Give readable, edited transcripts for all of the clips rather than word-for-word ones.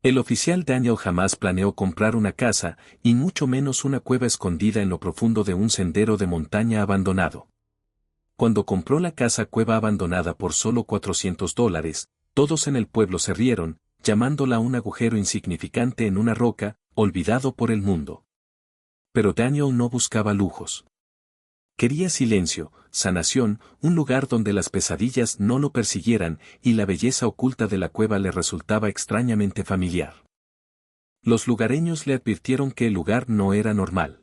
El oficial Daniel jamás planeó comprar una casa, y mucho menos una cueva escondida en lo profundo de un sendero de montaña abandonado. Cuando compró la casa cueva abandonada por solo $400, todos en el pueblo se rieron, llamándola un agujero insignificante en una roca, olvidado por el mundo. Pero Daniel no buscaba lujos. Quería silencio, sanación, un lugar donde las pesadillas no lo persiguieran, y la belleza oculta de la cueva le resultaba extrañamente familiar. Los lugareños le advirtieron que el lugar no era normal.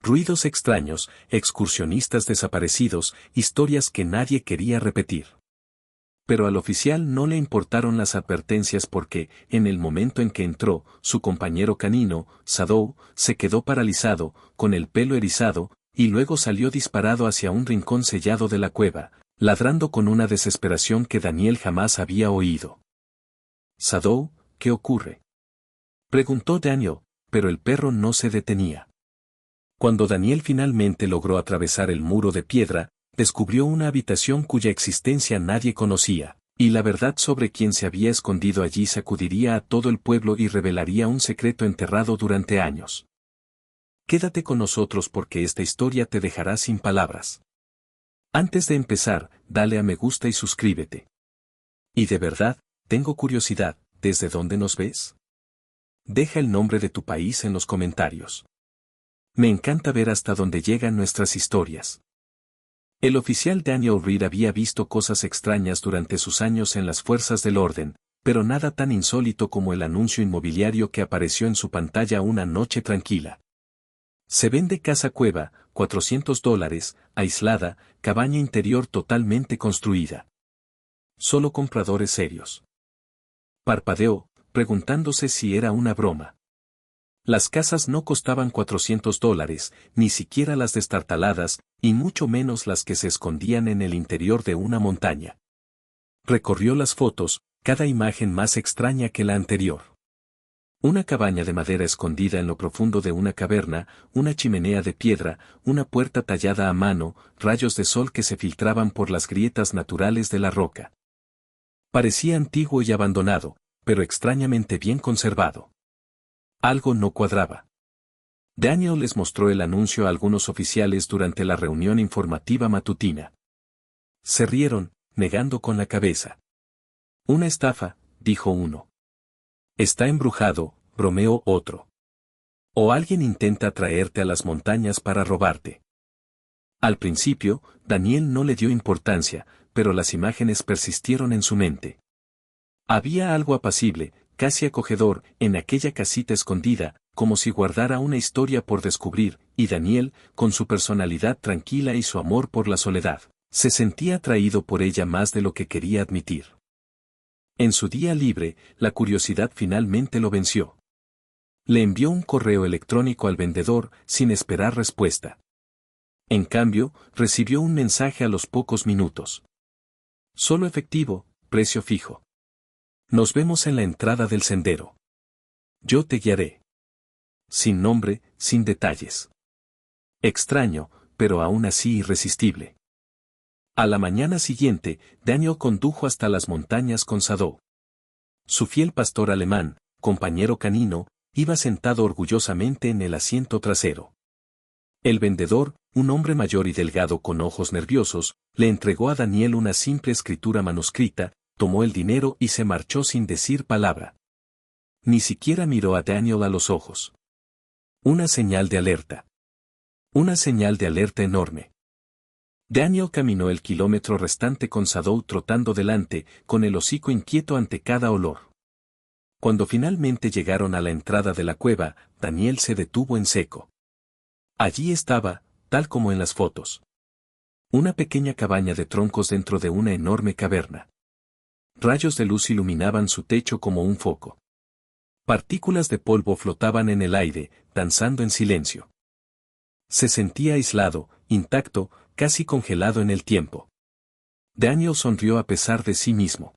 Ruidos extraños, excursionistas desaparecidos, historias que nadie quería repetir. Pero al oficial no le importaron las advertencias porque, en el momento en que entró, su compañero canino, Shadow, se quedó paralizado, con el pelo erizado, y luego salió disparado hacia un rincón sellado de la cueva, ladrando con una desesperación que Daniel jamás había oído. «Shadow, ¿qué ocurre?», preguntó Daniel, pero el perro no se detenía. Cuando Daniel finalmente logró atravesar el muro de piedra, descubrió una habitación cuya existencia nadie conocía, y la verdad sobre quien se había escondido allí sacudiría a todo el pueblo y revelaría un secreto enterrado durante años. Quédate con nosotros porque esta historia te dejará sin palabras. Antes de empezar, dale a me gusta y suscríbete. Y de verdad, tengo curiosidad, ¿desde dónde nos ves? Deja el nombre de tu país en los comentarios. Me encanta ver hasta dónde llegan nuestras historias. El oficial Daniel Reed había visto cosas extrañas durante sus años en las fuerzas del orden, pero nada tan insólito como el anuncio inmobiliario que apareció en su pantalla una noche tranquila. Se vende casa cueva, $400, aislada, cabaña interior totalmente construida. Solo compradores serios. Parpadeó, preguntándose si era una broma. Las casas no costaban $400, ni siquiera las destartaladas, y mucho menos las que se escondían en el interior de una montaña. Recorrió las fotos, cada imagen más extraña que la anterior. Una cabaña de madera escondida en lo profundo de una caverna, una chimenea de piedra, una puerta tallada a mano, rayos de sol que se filtraban por las grietas naturales de la roca. Parecía antiguo y abandonado, pero extrañamente bien conservado. Algo no cuadraba. Daniel les mostró el anuncio a algunos oficiales durante la reunión informativa matutina. Se rieron, negando con la cabeza. Una estafa, dijo uno. Está embrujado, bromeó otro. O alguien intenta traerte a las montañas para robarte. Al principio, Daniel no le dio importancia, pero las imágenes persistieron en su mente. Había algo apacible, casi acogedor, en aquella casita escondida, como si guardara una historia por descubrir, y Daniel, con su personalidad tranquila y su amor por la soledad, se sentía atraído por ella más de lo que quería admitir. En su día libre, la curiosidad finalmente lo venció. Le envió un correo electrónico al vendedor, sin esperar respuesta. En cambio, recibió un mensaje a los pocos minutos. Solo efectivo, precio fijo. Nos vemos en la entrada del sendero. Yo te guiaré. Sin nombre, sin detalles. Extraño, pero aún así irresistible. A la mañana siguiente, Daniel condujo hasta las montañas con Shadow. Su fiel pastor alemán, compañero canino, iba sentado orgullosamente en el asiento trasero. El vendedor, un hombre mayor y delgado con ojos nerviosos, le entregó a Daniel una simple escritura manuscrita, tomó el dinero y se marchó sin decir palabra. Ni siquiera miró a Daniel a los ojos. Una señal de alerta. Una señal de alerta enorme. Daniel caminó el kilómetro restante con Shadow trotando delante, con el hocico inquieto ante cada olor. Cuando finalmente llegaron a la entrada de la cueva, Daniel se detuvo en seco. Allí estaba, tal como en las fotos. Una pequeña cabaña de troncos dentro de una enorme caverna. Rayos de luz iluminaban su techo como un foco. Partículas de polvo flotaban en el aire, danzando en silencio. Se sentía aislado, intacto, casi congelado en el tiempo. Daniel sonrió a pesar de sí mismo.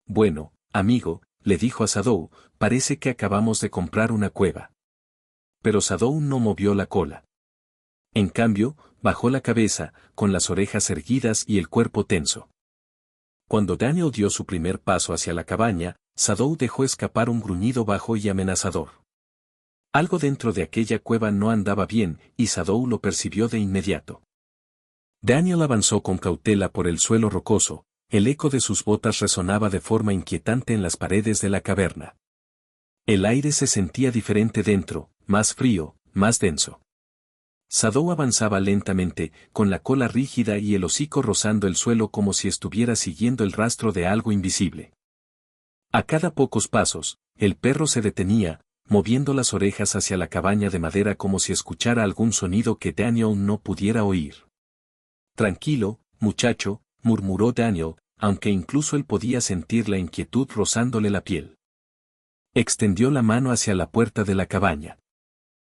Bueno, amigo, le dijo a Shadow, parece que acabamos de comprar una cueva. Pero Shadow no movió la cola. En cambio, bajó la cabeza, con las orejas erguidas y el cuerpo tenso. Cuando Daniel dio su primer paso hacia la cabaña, Shadow dejó escapar un gruñido bajo y amenazador. Algo dentro de aquella cueva no andaba bien, y Shadow lo percibió de inmediato. Daniel avanzó con cautela por el suelo rocoso, el eco de sus botas resonaba de forma inquietante en las paredes de la caverna. El aire se sentía diferente dentro, más frío, más denso. Shadow avanzaba lentamente, con la cola rígida y el hocico rozando el suelo como si estuviera siguiendo el rastro de algo invisible. A cada pocos pasos, el perro se detenía, moviendo las orejas hacia la cabaña de madera como si escuchara algún sonido que Daniel no pudiera oír. Tranquilo, muchacho, murmuró Daniel, aunque incluso él podía sentir la inquietud rozándole la piel. Extendió la mano hacia la puerta de la cabaña.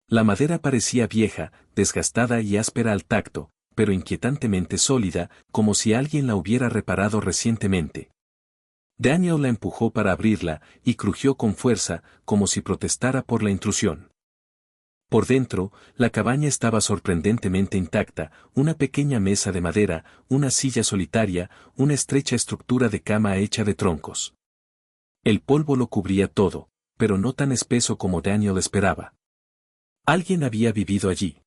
La madera parecía vieja, desgastada y áspera al tacto, pero inquietantemente sólida, como si alguien la hubiera reparado recientemente. Daniel la empujó para abrirla, y crujió con fuerza, como si protestara por la intrusión. Por dentro, la cabaña estaba sorprendentemente intacta, una pequeña mesa de madera, una silla solitaria, una estrecha estructura de cama hecha de troncos. El polvo lo cubría todo, pero no tan espeso como Daniel esperaba. Alguien había vivido allí.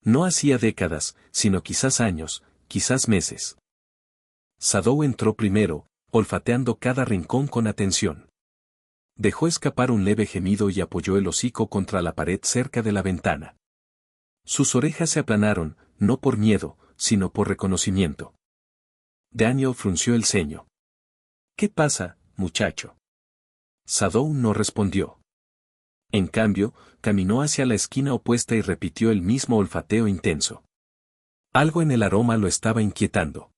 No hacía décadas, sino quizás años, quizás meses. Shadow entró primero, olfateando cada rincón con atención. Dejó escapar un leve gemido y apoyó el hocico contra la pared cerca de la ventana. Sus orejas se aplanaron, no por miedo, sino por reconocimiento. Daniel frunció el ceño. ¿Qué pasa, muchacho? Shadow no respondió. En cambio, caminó hacia la esquina opuesta y repitió el mismo olfateo intenso. Algo en el aroma lo estaba inquietando.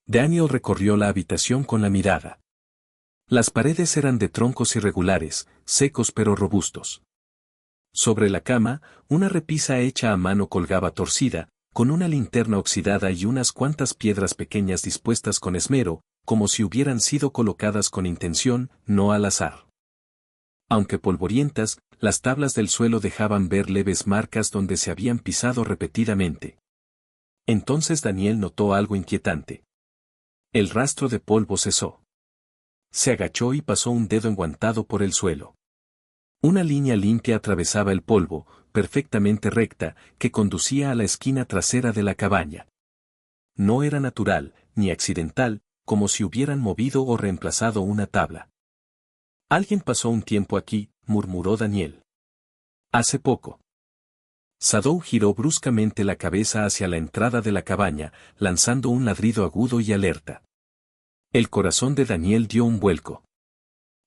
Daniel recorrió la habitación con la mirada. Las paredes eran de troncos irregulares, secos pero robustos. Sobre la cama, una repisa hecha a mano colgaba torcida, con una linterna oxidada y unas cuantas piedras pequeñas dispuestas con esmero, como si hubieran sido colocadas con intención, no al azar. Aunque polvorientas, las tablas del suelo dejaban ver leves marcas donde se habían pisado repetidamente. Entonces Daniel notó algo inquietante. El rastro de polvo cesó. Se agachó y pasó un dedo enguantado por el suelo. Una línea limpia atravesaba el polvo, perfectamente recta, que conducía a la esquina trasera de la cabaña. No era natural, ni accidental, como si hubieran movido o reemplazado una tabla. Alguien pasó un tiempo aquí, murmuró Daniel. Hace poco. Shadow giró bruscamente la cabeza hacia la entrada de la cabaña, lanzando un ladrido agudo y alerta. El corazón de Daniel dio un vuelco.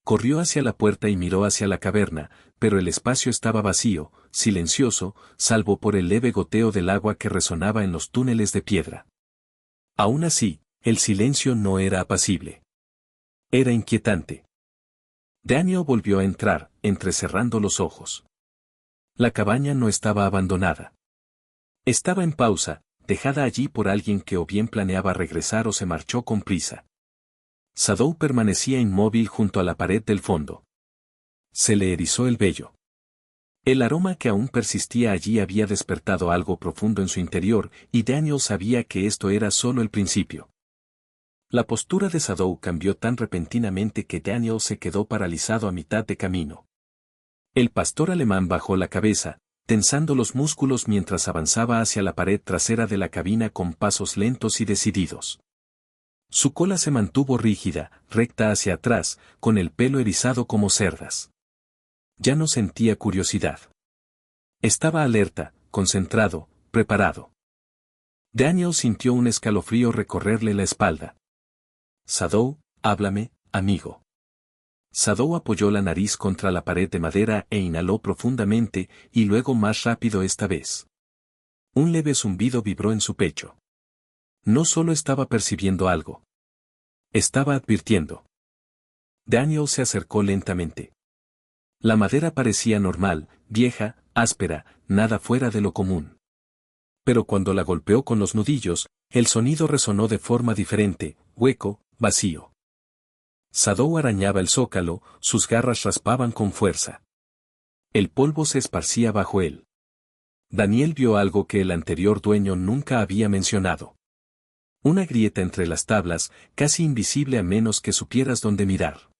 Corrió hacia la puerta y miró hacia la caverna, pero el espacio estaba vacío, silencioso, salvo por el leve goteo del agua que resonaba en los túneles de piedra. Aún así, el silencio no era apacible. Era inquietante. Daniel volvió a entrar, entrecerrando los ojos. La cabaña no estaba abandonada. Estaba en pausa, dejada allí por alguien que o bien planeaba regresar o se marchó con prisa. Shadow permanecía inmóvil junto a la pared del fondo. Se le erizó el vello. El aroma que aún persistía allí había despertado algo profundo en su interior, y Daniel sabía que esto era solo el principio. La postura de Shadow cambió tan repentinamente que Daniel se quedó paralizado a mitad de camino. El pastor alemán bajó la cabeza, tensando los músculos mientras avanzaba hacia la pared trasera de la cabina con pasos lentos y decididos. Su cola se mantuvo rígida, recta hacia atrás, con el pelo erizado como cerdas. Ya no sentía curiosidad. Estaba alerta, concentrado, preparado. Daniel sintió un escalofrío recorrerle la espalda. Shadow, háblame, amigo. Shadow apoyó la nariz contra la pared de madera e inhaló profundamente, y luego más rápido esta vez. Un leve zumbido vibró en su pecho. No solo estaba percibiendo algo. Estaba advirtiendo. Daniel se acercó lentamente. La madera parecía normal, vieja, áspera, nada fuera de lo común. Pero cuando la golpeó con los nudillos, el sonido resonó de forma diferente, hueco, vacío. Shadow arañaba el zócalo, sus garras raspaban con fuerza. El polvo se esparcía bajo él. Daniel vio algo que el anterior dueño nunca había mencionado. Una grieta entre las tablas, casi invisible a menos que supieras dónde mirar.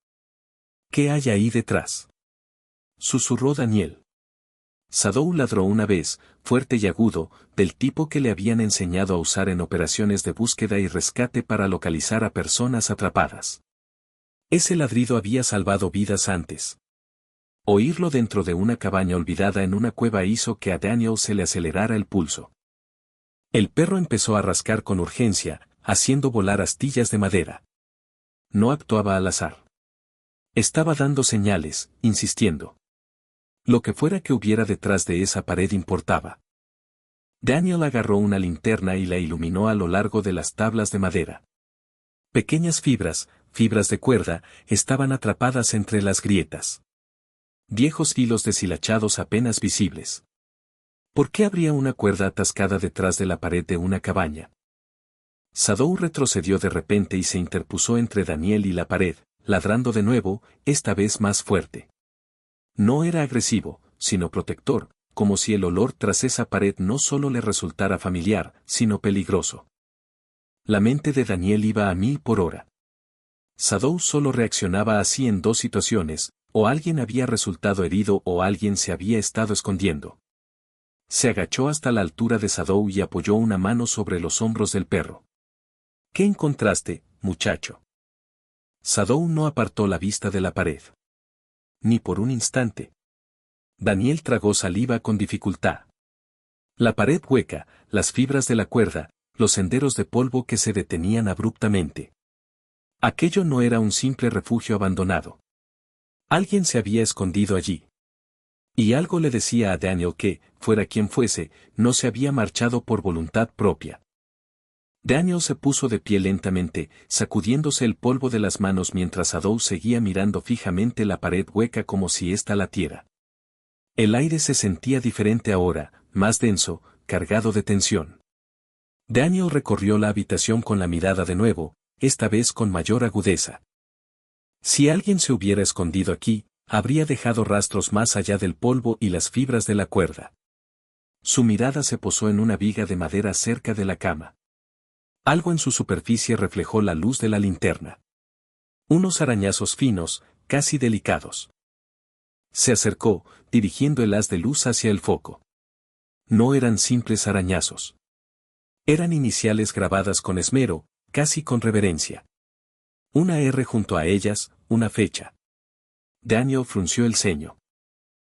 ¿Qué hay ahí detrás?, susurró Daniel. Sadou ladró una vez, fuerte y agudo, del tipo que le habían enseñado a usar en operaciones de búsqueda y rescate para localizar a personas atrapadas. Ese ladrido había salvado vidas antes. Oírlo dentro de una cabaña olvidada en una cueva hizo que a Daniel se le acelerara el pulso. El perro empezó a rascar con urgencia, haciendo volar astillas de madera. No actuaba al azar. Estaba dando señales, insistiendo. Lo que fuera que hubiera detrás de esa pared importaba. Daniel agarró una linterna y la iluminó a lo largo de las tablas de madera. Pequeñas fibras de cuerda, estaban atrapadas entre las grietas. Viejos hilos deshilachados apenas visibles. ¿Por qué habría una cuerda atascada detrás de la pared de una cabaña? Sadou retrocedió de repente y se interpuso entre Daniel y la pared, ladrando de nuevo, esta vez más fuerte. No era agresivo, sino protector, como si el olor tras esa pared no solo le resultara familiar, sino peligroso. La mente de Daniel iba a 1000 por hora. Sadou solo reaccionaba así en dos situaciones, o alguien había resultado herido o alguien se había estado escondiendo. Se agachó hasta la altura de Sadou y apoyó una mano sobre los hombros del perro. ¿Qué encontraste, muchacho? Sadou no apartó la vista de la pared. Ni por un instante. Daniel tragó saliva con dificultad. La pared hueca, las fibras de la cuerda, los senderos de polvo que se detenían abruptamente. Aquello no era un simple refugio abandonado. Alguien se había escondido allí. Y algo le decía a Daniel que, fuera quien fuese, no se había marchado por voluntad propia. Daniel se puso de pie lentamente, sacudiéndose el polvo de las manos mientras Sadou seguía mirando fijamente la pared hueca como si ésta latiera. El aire se sentía diferente ahora, más denso, cargado de tensión. Daniel recorrió la habitación con la mirada de nuevo, esta vez con mayor agudeza. Si alguien se hubiera escondido aquí, habría dejado rastros más allá del polvo y las fibras de la cuerda. Su mirada se posó en una viga de madera cerca de la cama. Algo en su superficie reflejó la luz de la linterna. Unos arañazos finos, casi delicados. Se acercó, dirigiendo el haz de luz hacia el foco. No eran simples arañazos. Eran iniciales grabadas con esmero, casi con reverencia. Una R junto a ellas, una fecha. Daniel frunció el ceño.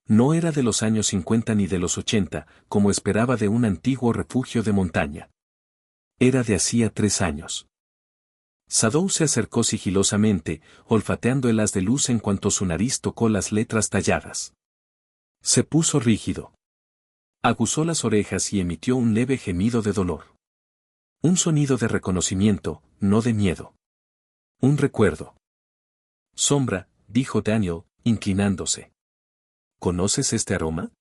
No era de los años 50 ni de los 80, como esperaba de un antiguo refugio de montaña. Era de hacía 3 años. Sadou se acercó sigilosamente, olfateando el haz de luz en cuanto su nariz tocó las letras talladas. Se puso rígido. Aguzó las orejas y emitió un leve gemido de dolor. Un sonido de reconocimiento, no de miedo. Un recuerdo. Sombra, dijo Daniel, inclinándose. ¿Conoces este aroma?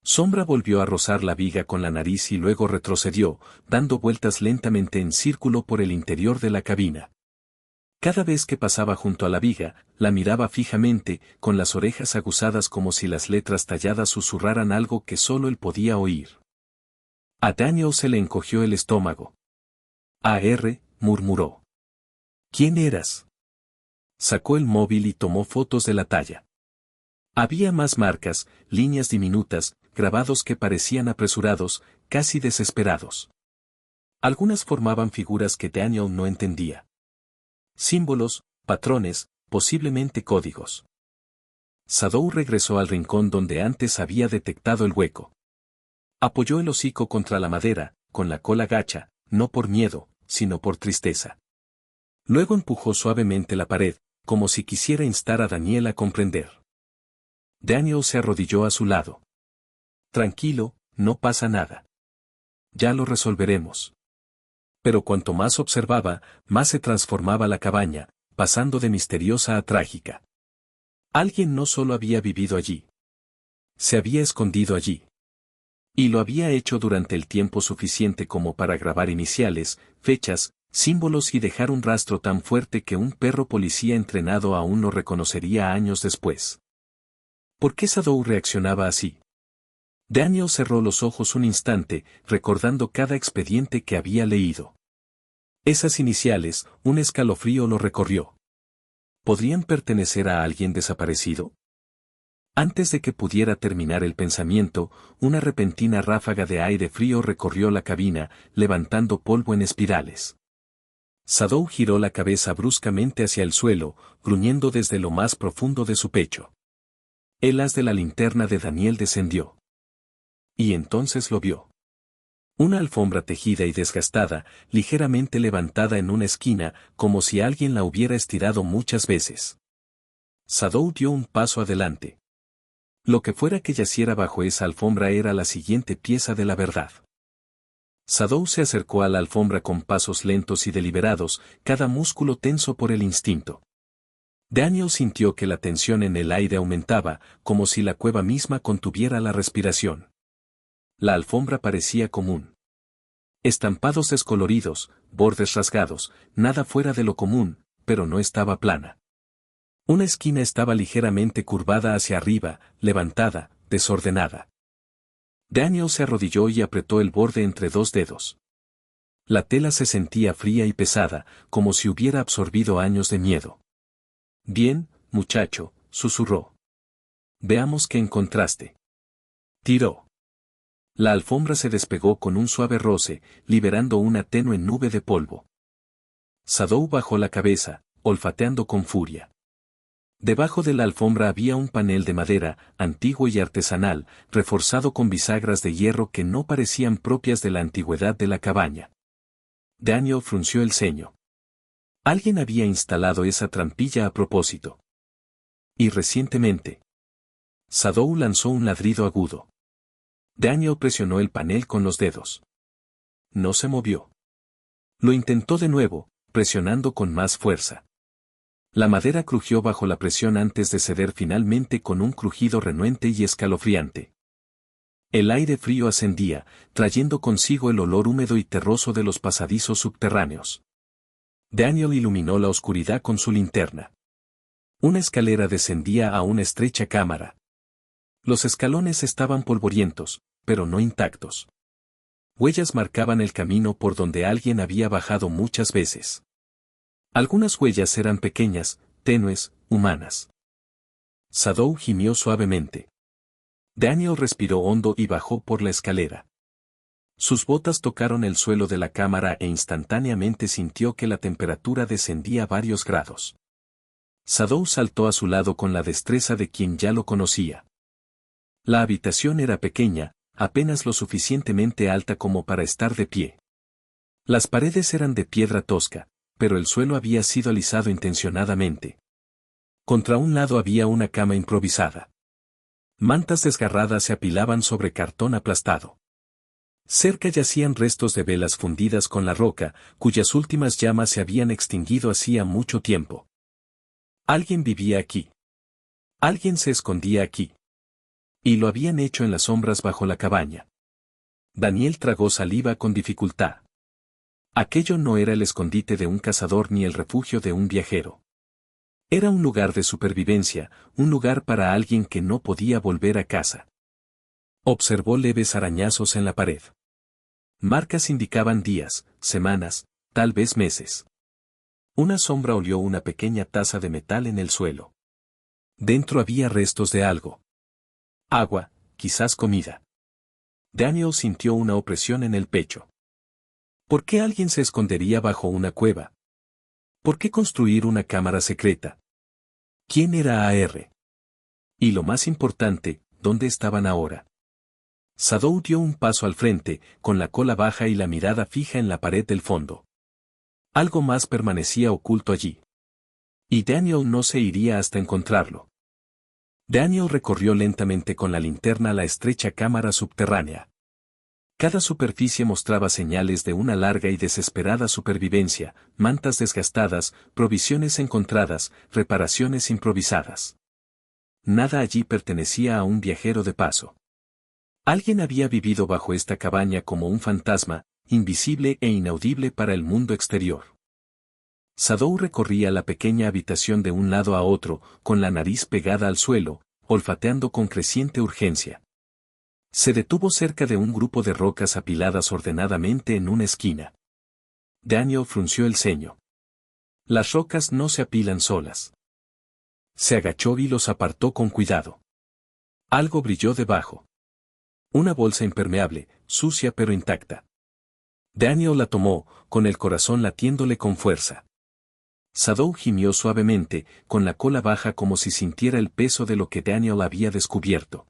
Sombra volvió a rozar la viga con la nariz y luego retrocedió, dando vueltas lentamente en círculo por el interior de la cabina. Cada vez que pasaba junto a la viga, la miraba fijamente, con las orejas aguzadas como si las letras talladas susurraran algo que solo él podía oír. A Daniel se le encogió el estómago. «A.R», murmuró. «¿Quién eras?» Sacó el móvil y tomó fotos de la talla. Había más marcas, líneas diminutas, grabados que parecían apresurados, casi desesperados. Algunas formaban figuras que Daniel no entendía. Símbolos, patrones, posiblemente códigos. Sadou regresó al rincón donde antes había detectado el hueco. Apoyó el hocico contra la madera, con la cola gacha, no por miedo, sino por tristeza. Luego empujó suavemente la pared, como si quisiera instar a Daniel a comprender. Daniel se arrodilló a su lado. Tranquilo, no pasa nada. Ya lo resolveremos. Pero cuanto más observaba, más se transformaba la cabaña, pasando de misteriosa a trágica. Alguien no solo había vivido allí. Se había escondido allí. Y lo había hecho durante el tiempo suficiente como para grabar iniciales, fechas, símbolos y dejar un rastro tan fuerte que un perro policía entrenado aún lo reconocería años después. ¿Por qué Sadou reaccionaba así? Daniel cerró los ojos un instante, recordando cada expediente que había leído. Esas iniciales, un escalofrío lo recorrió. ¿Podrían pertenecer a alguien desaparecido? Antes de que pudiera terminar el pensamiento, una repentina ráfaga de aire frío recorrió la cabina, levantando polvo en espirales. Sadou giró la cabeza bruscamente hacia el suelo, gruñendo desde lo más profundo de su pecho. El haz de la linterna de Daniel descendió. Y entonces lo vio. Una alfombra tejida y desgastada, ligeramente levantada en una esquina, como si alguien la hubiera estirado muchas veces. Sadou dio un paso adelante. Lo que fuera que yaciera bajo esa alfombra era la siguiente pieza de la verdad. Sadou se acercó a la alfombra con pasos lentos y deliberados, cada músculo tenso por el instinto. Daniel sintió que la tensión en el aire aumentaba, como si la cueva misma contuviera la respiración. La alfombra parecía común. Estampados descoloridos, bordes rasgados, nada fuera de lo común, pero no estaba plana. Una esquina estaba ligeramente curvada hacia arriba, levantada, desordenada. Daniel se arrodilló y apretó el borde entre dos dedos. La tela se sentía fría y pesada, como si hubiera absorbido años de miedo. «Bien, muchacho», susurró. «Veamos qué encontraste». Tiró. La alfombra se despegó con un suave roce, liberando una tenue nube de polvo. Sadou bajó la cabeza, olfateando con furia. Debajo de la alfombra había un panel de madera, antiguo y artesanal, reforzado con bisagras de hierro que no parecían propias de la antigüedad de la cabaña. Daniel frunció el ceño. Alguien había instalado esa trampilla a propósito. Y recientemente. Sadou lanzó un ladrido agudo. Daniel presionó el panel con los dedos. No se movió. Lo intentó de nuevo, presionando con más fuerza. La madera crujió bajo la presión antes de ceder finalmente con un crujido renuente y escalofriante. El aire frío ascendía, trayendo consigo el olor húmedo y terroso de los pasadizos subterráneos. Daniel iluminó la oscuridad con su linterna. Una escalera descendía a una estrecha cámara. Los escalones estaban polvorientos, pero no intactos. Huellas marcaban el camino por donde alguien había bajado muchas veces. Algunas huellas eran pequeñas, tenues, humanas. Sadou gimió suavemente. Daniel respiró hondo y bajó por la escalera. Sus botas tocaron el suelo de la cámara e instantáneamente sintió que la temperatura descendía varios grados. Sadou saltó a su lado con la destreza de quien ya lo conocía. La habitación era pequeña, apenas lo suficientemente alta como para estar de pie. Las paredes eran de piedra tosca, pero el suelo había sido alisado intencionadamente. Contra un lado había una cama improvisada. Mantas desgarradas se apilaban sobre cartón aplastado. Cerca yacían restos de velas fundidas con la roca, cuyas últimas llamas se habían extinguido hacía mucho tiempo. Alguien vivía aquí. Alguien se escondía aquí. Y lo habían hecho en las sombras bajo la cabaña. Daniel tragó saliva con dificultad. Aquello no era el escondite de un cazador ni el refugio de un viajero. Era un lugar de supervivencia, un lugar para alguien que no podía volver a casa. Observó leves arañazos en la pared. Marcas indicaban días, semanas, tal vez meses. Una sombra olió una pequeña taza de metal en el suelo. Dentro había restos de algo. Agua, quizás comida. Daniel sintió una opresión en el pecho. ¿Por qué alguien se escondería bajo una cueva? ¿Por qué construir una cámara secreta? ¿Quién era AR? Y lo más importante, ¿dónde estaban ahora? Sadou dio un paso al frente, con la cola baja y la mirada fija en la pared del fondo. Algo más permanecía oculto allí. Y Daniel no se iría hasta encontrarlo. Daniel recorrió lentamente con la linterna la estrecha cámara subterránea. Cada superficie mostraba señales de una larga y desesperada supervivencia, mantas desgastadas, provisiones encontradas, reparaciones improvisadas. Nada allí pertenecía a un viajero de paso. Alguien había vivido bajo esta cabaña como un fantasma, invisible e inaudible para el mundo exterior. Sadou recorría la pequeña habitación de un lado a otro, con la nariz pegada al suelo, olfateando con creciente urgencia. Se detuvo cerca de un grupo de rocas apiladas ordenadamente en una esquina. Daniel frunció el ceño. Las rocas no se apilan solas. Se agachó y los apartó con cuidado. Algo brilló debajo. Una bolsa impermeable, sucia pero intacta. Daniel la tomó, con el corazón latiéndole con fuerza. Sadou gimió suavemente, con la cola baja como si sintiera el peso de lo que Daniel había descubierto.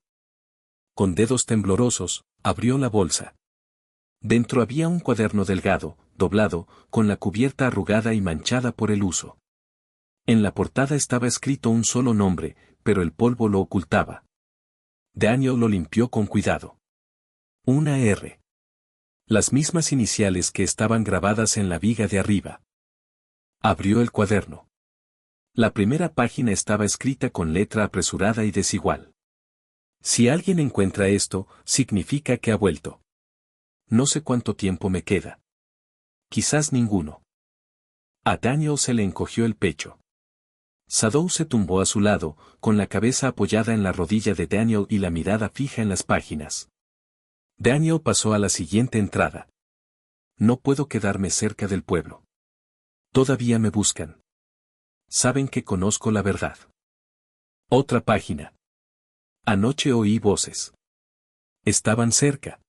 Con dedos temblorosos, abrió la bolsa. Dentro había un cuaderno delgado, doblado, con la cubierta arrugada y manchada por el uso. En la portada estaba escrito un solo nombre, pero el polvo lo ocultaba. Daniel lo limpió con cuidado. Una R. Las mismas iniciales que estaban grabadas en la viga de arriba. Abrió el cuaderno. La primera página estaba escrita con letra apresurada y desigual. Si alguien encuentra esto, significa que ha vuelto. No sé cuánto tiempo me queda. Quizás ninguno. A Daniel se le encogió el pecho. Sadou se tumbó a su lado, con la cabeza apoyada en la rodilla de Daniel y la mirada fija en las páginas. Daniel pasó a la siguiente entrada. No puedo quedarme cerca del pueblo. Todavía me buscan. Saben que conozco la verdad. Otra página. Anoche oí voces. Estaban cerca.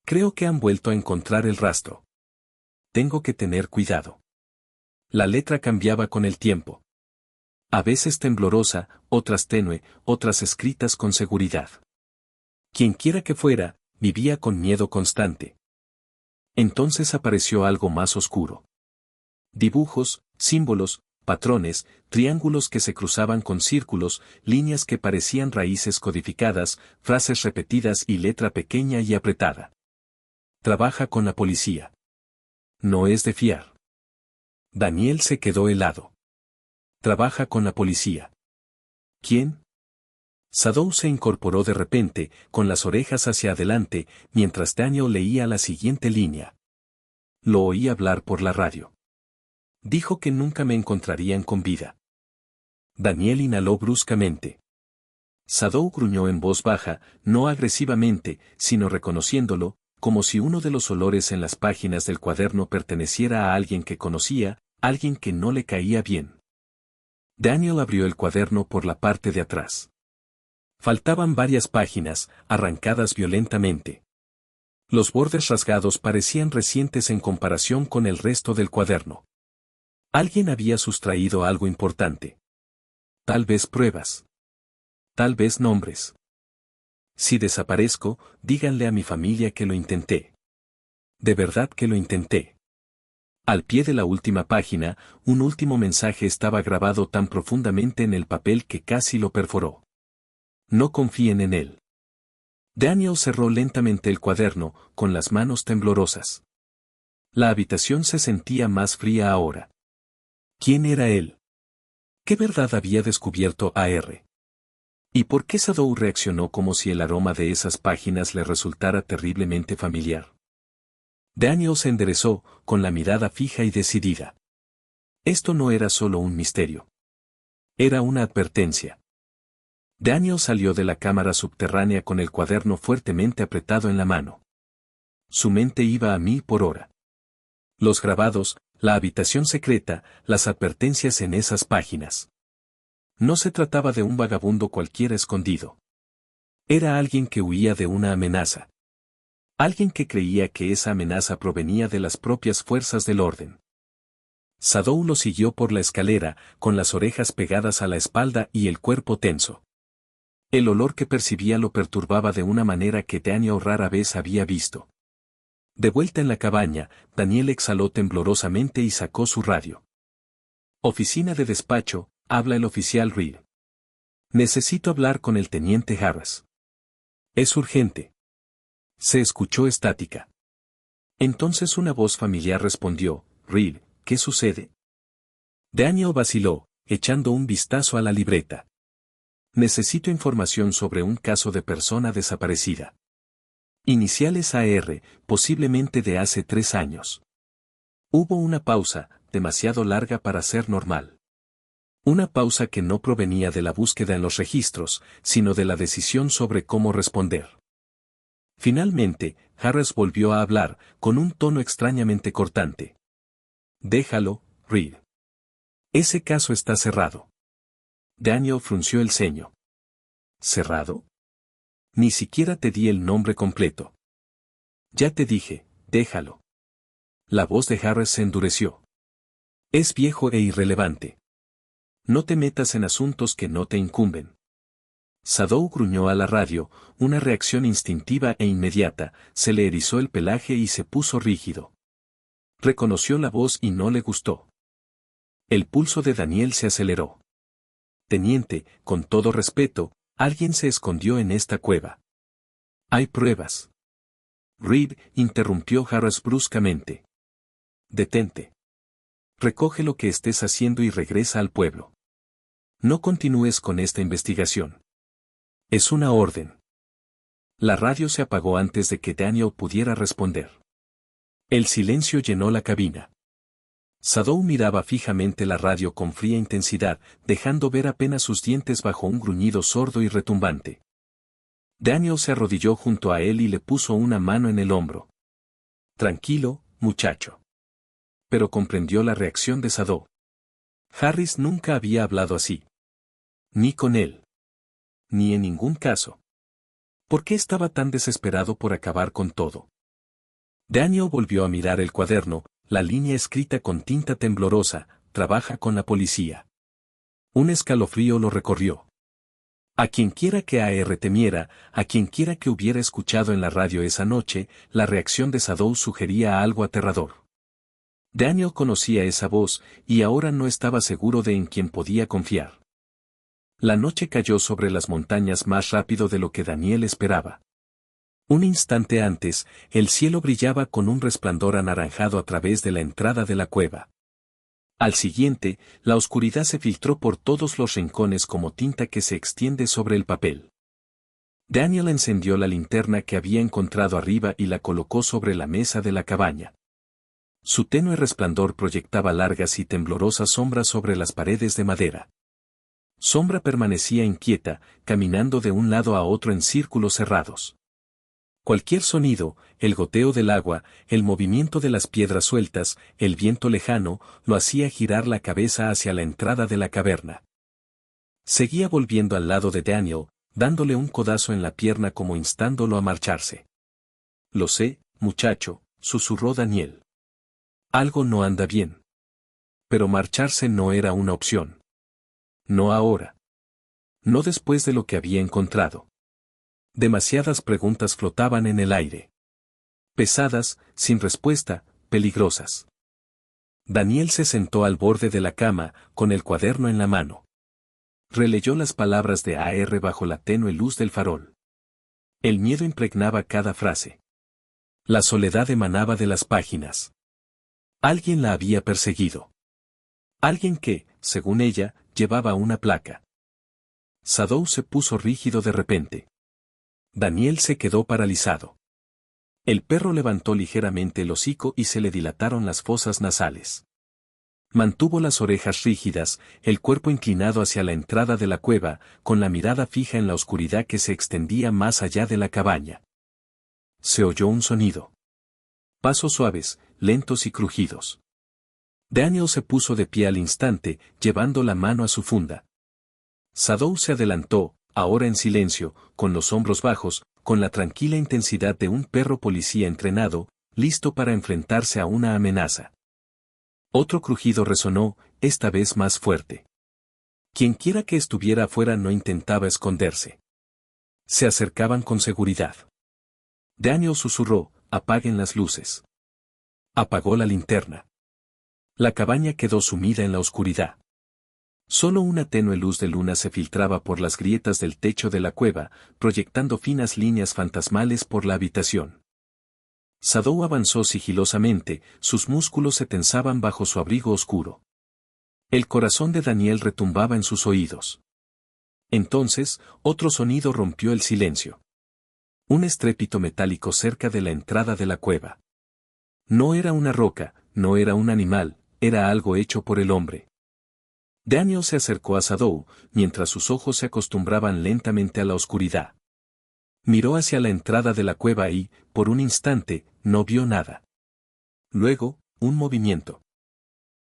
Creo que han vuelto a encontrar el rastro. Tengo que tener cuidado. La letra cambiaba con el tiempo. A veces temblorosa, otras tenue, otras escritas con seguridad. Quienquiera que fuera, vivía con miedo constante. Entonces apareció algo más oscuro. Dibujos, símbolos, patrones, triángulos que se cruzaban con círculos, líneas que parecían raíces codificadas, frases repetidas y letra pequeña y apretada. Trabaja con la policía. No es de fiar. Daniel se quedó helado. Trabaja con la policía. ¿Quién? Sadou se incorporó de repente, con las orejas hacia adelante, mientras Daniel leía la siguiente línea. Lo oí hablar por la radio. Dijo que nunca me encontrarían con vida. Daniel inhaló bruscamente. Sadou gruñó en voz baja, no agresivamente, sino reconociéndolo, como si uno de los olores en las páginas del cuaderno perteneciera a alguien que conocía, alguien que no le caía bien. Daniel abrió el cuaderno por la parte de atrás. Faltaban varias páginas, arrancadas violentamente. Los bordes rasgados parecían recientes en comparación con el resto del cuaderno. Alguien había sustraído algo importante. Tal vez pruebas. Tal vez nombres. Si desaparezco, díganle a mi familia que lo intenté. De verdad que lo intenté. Al pie de la última página, un último mensaje estaba grabado tan profundamente en el papel que casi lo perforó. No confíen en él. Daniel cerró lentamente el cuaderno, con las manos temblorosas. La habitación se sentía más fría ahora. ¿Quién era él? ¿Qué verdad había descubierto A.R.? ¿Y por qué Sadou reaccionó como si el aroma de esas páginas le resultara terriblemente familiar? Daniel se enderezó, con la mirada fija y decidida. Esto no era solo un misterio. Era una advertencia. Daniel salió de la cámara subterránea con el cuaderno fuertemente apretado en la mano. Su mente iba a 1000 por hora. Los grabados, la habitación secreta, las advertencias en esas páginas. No se trataba de un vagabundo cualquiera escondido. Era alguien que huía de una amenaza. Alguien que creía que esa amenaza provenía de las propias fuerzas del orden. Sadou lo siguió por la escalera, con las orejas pegadas a la espalda y el cuerpo tenso. El olor que percibía lo perturbaba de una manera que Daniel rara vez había visto. De vuelta en la cabaña, Daniel exhaló temblorosamente y sacó su radio. Oficina de despacho, habla el oficial Reed. Necesito hablar con el teniente Harris. Es urgente. Se escuchó estática. Entonces una voz familiar respondió, Reed, ¿qué sucede? Daniel vaciló, echando un vistazo a la libreta. Necesito información sobre un caso de persona desaparecida. Iniciales AR, posiblemente de hace 3 años. Hubo una pausa, demasiado larga para ser normal. Una pausa que no provenía de la búsqueda en los registros, sino de la decisión sobre cómo responder. Finalmente, Harris volvió a hablar, con un tono extrañamente cortante. Déjalo, Reed. Ese caso está cerrado. Daniel frunció el ceño. ¿Cerrado? Ni siquiera te di el nombre completo. Ya te dije, déjalo. La voz de Harris se endureció. Es viejo e irrelevante. No te metas en asuntos que no te incumben. Sadow gruñó a la radio, una reacción instintiva e inmediata, se le erizó el pelaje y se puso rígido. Reconoció la voz y no le gustó. El pulso de Daniel se aceleró. Teniente, con todo respeto, alguien se escondió en esta cueva. Hay pruebas. Reed interrumpió Harris bruscamente. Detente. Recoge lo que estés haciendo y regresa al pueblo. No continúes con esta investigación. Es una orden. La radio se apagó antes de que Daniel pudiera responder. El silencio llenó la cabina. Sadow miraba fijamente la radio con fría intensidad, dejando ver apenas sus dientes bajo un gruñido sordo y retumbante. Daniel se arrodilló junto a él y le puso una mano en el hombro. Tranquilo, muchacho. Pero comprendió la reacción de Sadow. Harris nunca había hablado así. Ni con él. Ni en ningún caso. ¿Por qué estaba tan desesperado por acabar con todo? Daniel volvió a mirar el cuaderno, la línea escrita con tinta temblorosa, trabaja con la policía. Un escalofrío lo recorrió. A quienquiera que temiera, a quienquiera que hubiera escuchado en la radio esa noche, la reacción de Sadow sugería algo aterrador. Daniel conocía esa voz, y ahora no estaba seguro de en quién podía confiar. La noche cayó sobre las montañas más rápido de lo que Daniel esperaba. Un instante antes, el cielo brillaba con un resplandor anaranjado a través de la entrada de la cueva. Al siguiente, la oscuridad se filtró por todos los rincones como tinta que se extiende sobre el papel. Daniel encendió la linterna que había encontrado arriba y la colocó sobre la mesa de la cabaña. Su tenue resplandor proyectaba largas y temblorosas sombras sobre las paredes de madera. Sombra permanecía inquieta, caminando de un lado a otro en círculos cerrados. Cualquier sonido, el goteo del agua, el movimiento de las piedras sueltas, el viento lejano, lo hacía girar la cabeza hacia la entrada de la caverna. Seguía volviendo al lado de Daniel, dándole un codazo en la pierna como instándolo a marcharse. Lo sé, muchacho, susurró Daniel. Algo no anda bien. Pero marcharse no era una opción. No ahora. No después de lo que había encontrado. Demasiadas preguntas flotaban en el aire. Pesadas, sin respuesta, peligrosas. Daniel se sentó al borde de la cama, con el cuaderno en la mano. Releyó las palabras de AR bajo la tenue luz del farol. El miedo impregnaba cada frase. La soledad emanaba de las páginas. Alguien la había perseguido. Alguien que, según ella, llevaba una placa. Sadow se puso rígido de repente. Daniel se quedó paralizado. El perro levantó ligeramente el hocico y se le dilataron las fosas nasales. Mantuvo las orejas rígidas, el cuerpo inclinado hacia la entrada de la cueva, con la mirada fija en la oscuridad que se extendía más allá de la cabaña. Se oyó un sonido. Pasos suaves, lentos y crujidos. Daniel se puso de pie al instante, llevando la mano a su funda. Sadow se adelantó, ahora en silencio, con los hombros bajos, con la tranquila intensidad de un perro policía entrenado, listo para enfrentarse a una amenaza. Otro crujido resonó, esta vez más fuerte. Quienquiera que estuviera afuera no intentaba esconderse. Se acercaban con seguridad. Daniel susurró, apaguen las luces. Apagó la linterna. La cabaña quedó sumida en la oscuridad. Solo una tenue luz de luna se filtraba por las grietas del techo de la cueva, proyectando finas líneas fantasmales por la habitación. Sadow avanzó sigilosamente, sus músculos se tensaban bajo su abrigo oscuro. El corazón de Daniel retumbaba en sus oídos. Entonces, otro sonido rompió el silencio. Un estrépito metálico cerca de la entrada de la cueva. No era una roca, no era un animal, era algo hecho por el hombre. Daniel se acercó a Sadow, mientras sus ojos se acostumbraban lentamente a la oscuridad. Miró hacia la entrada de la cueva y, por un instante, no vio nada. Luego, un movimiento.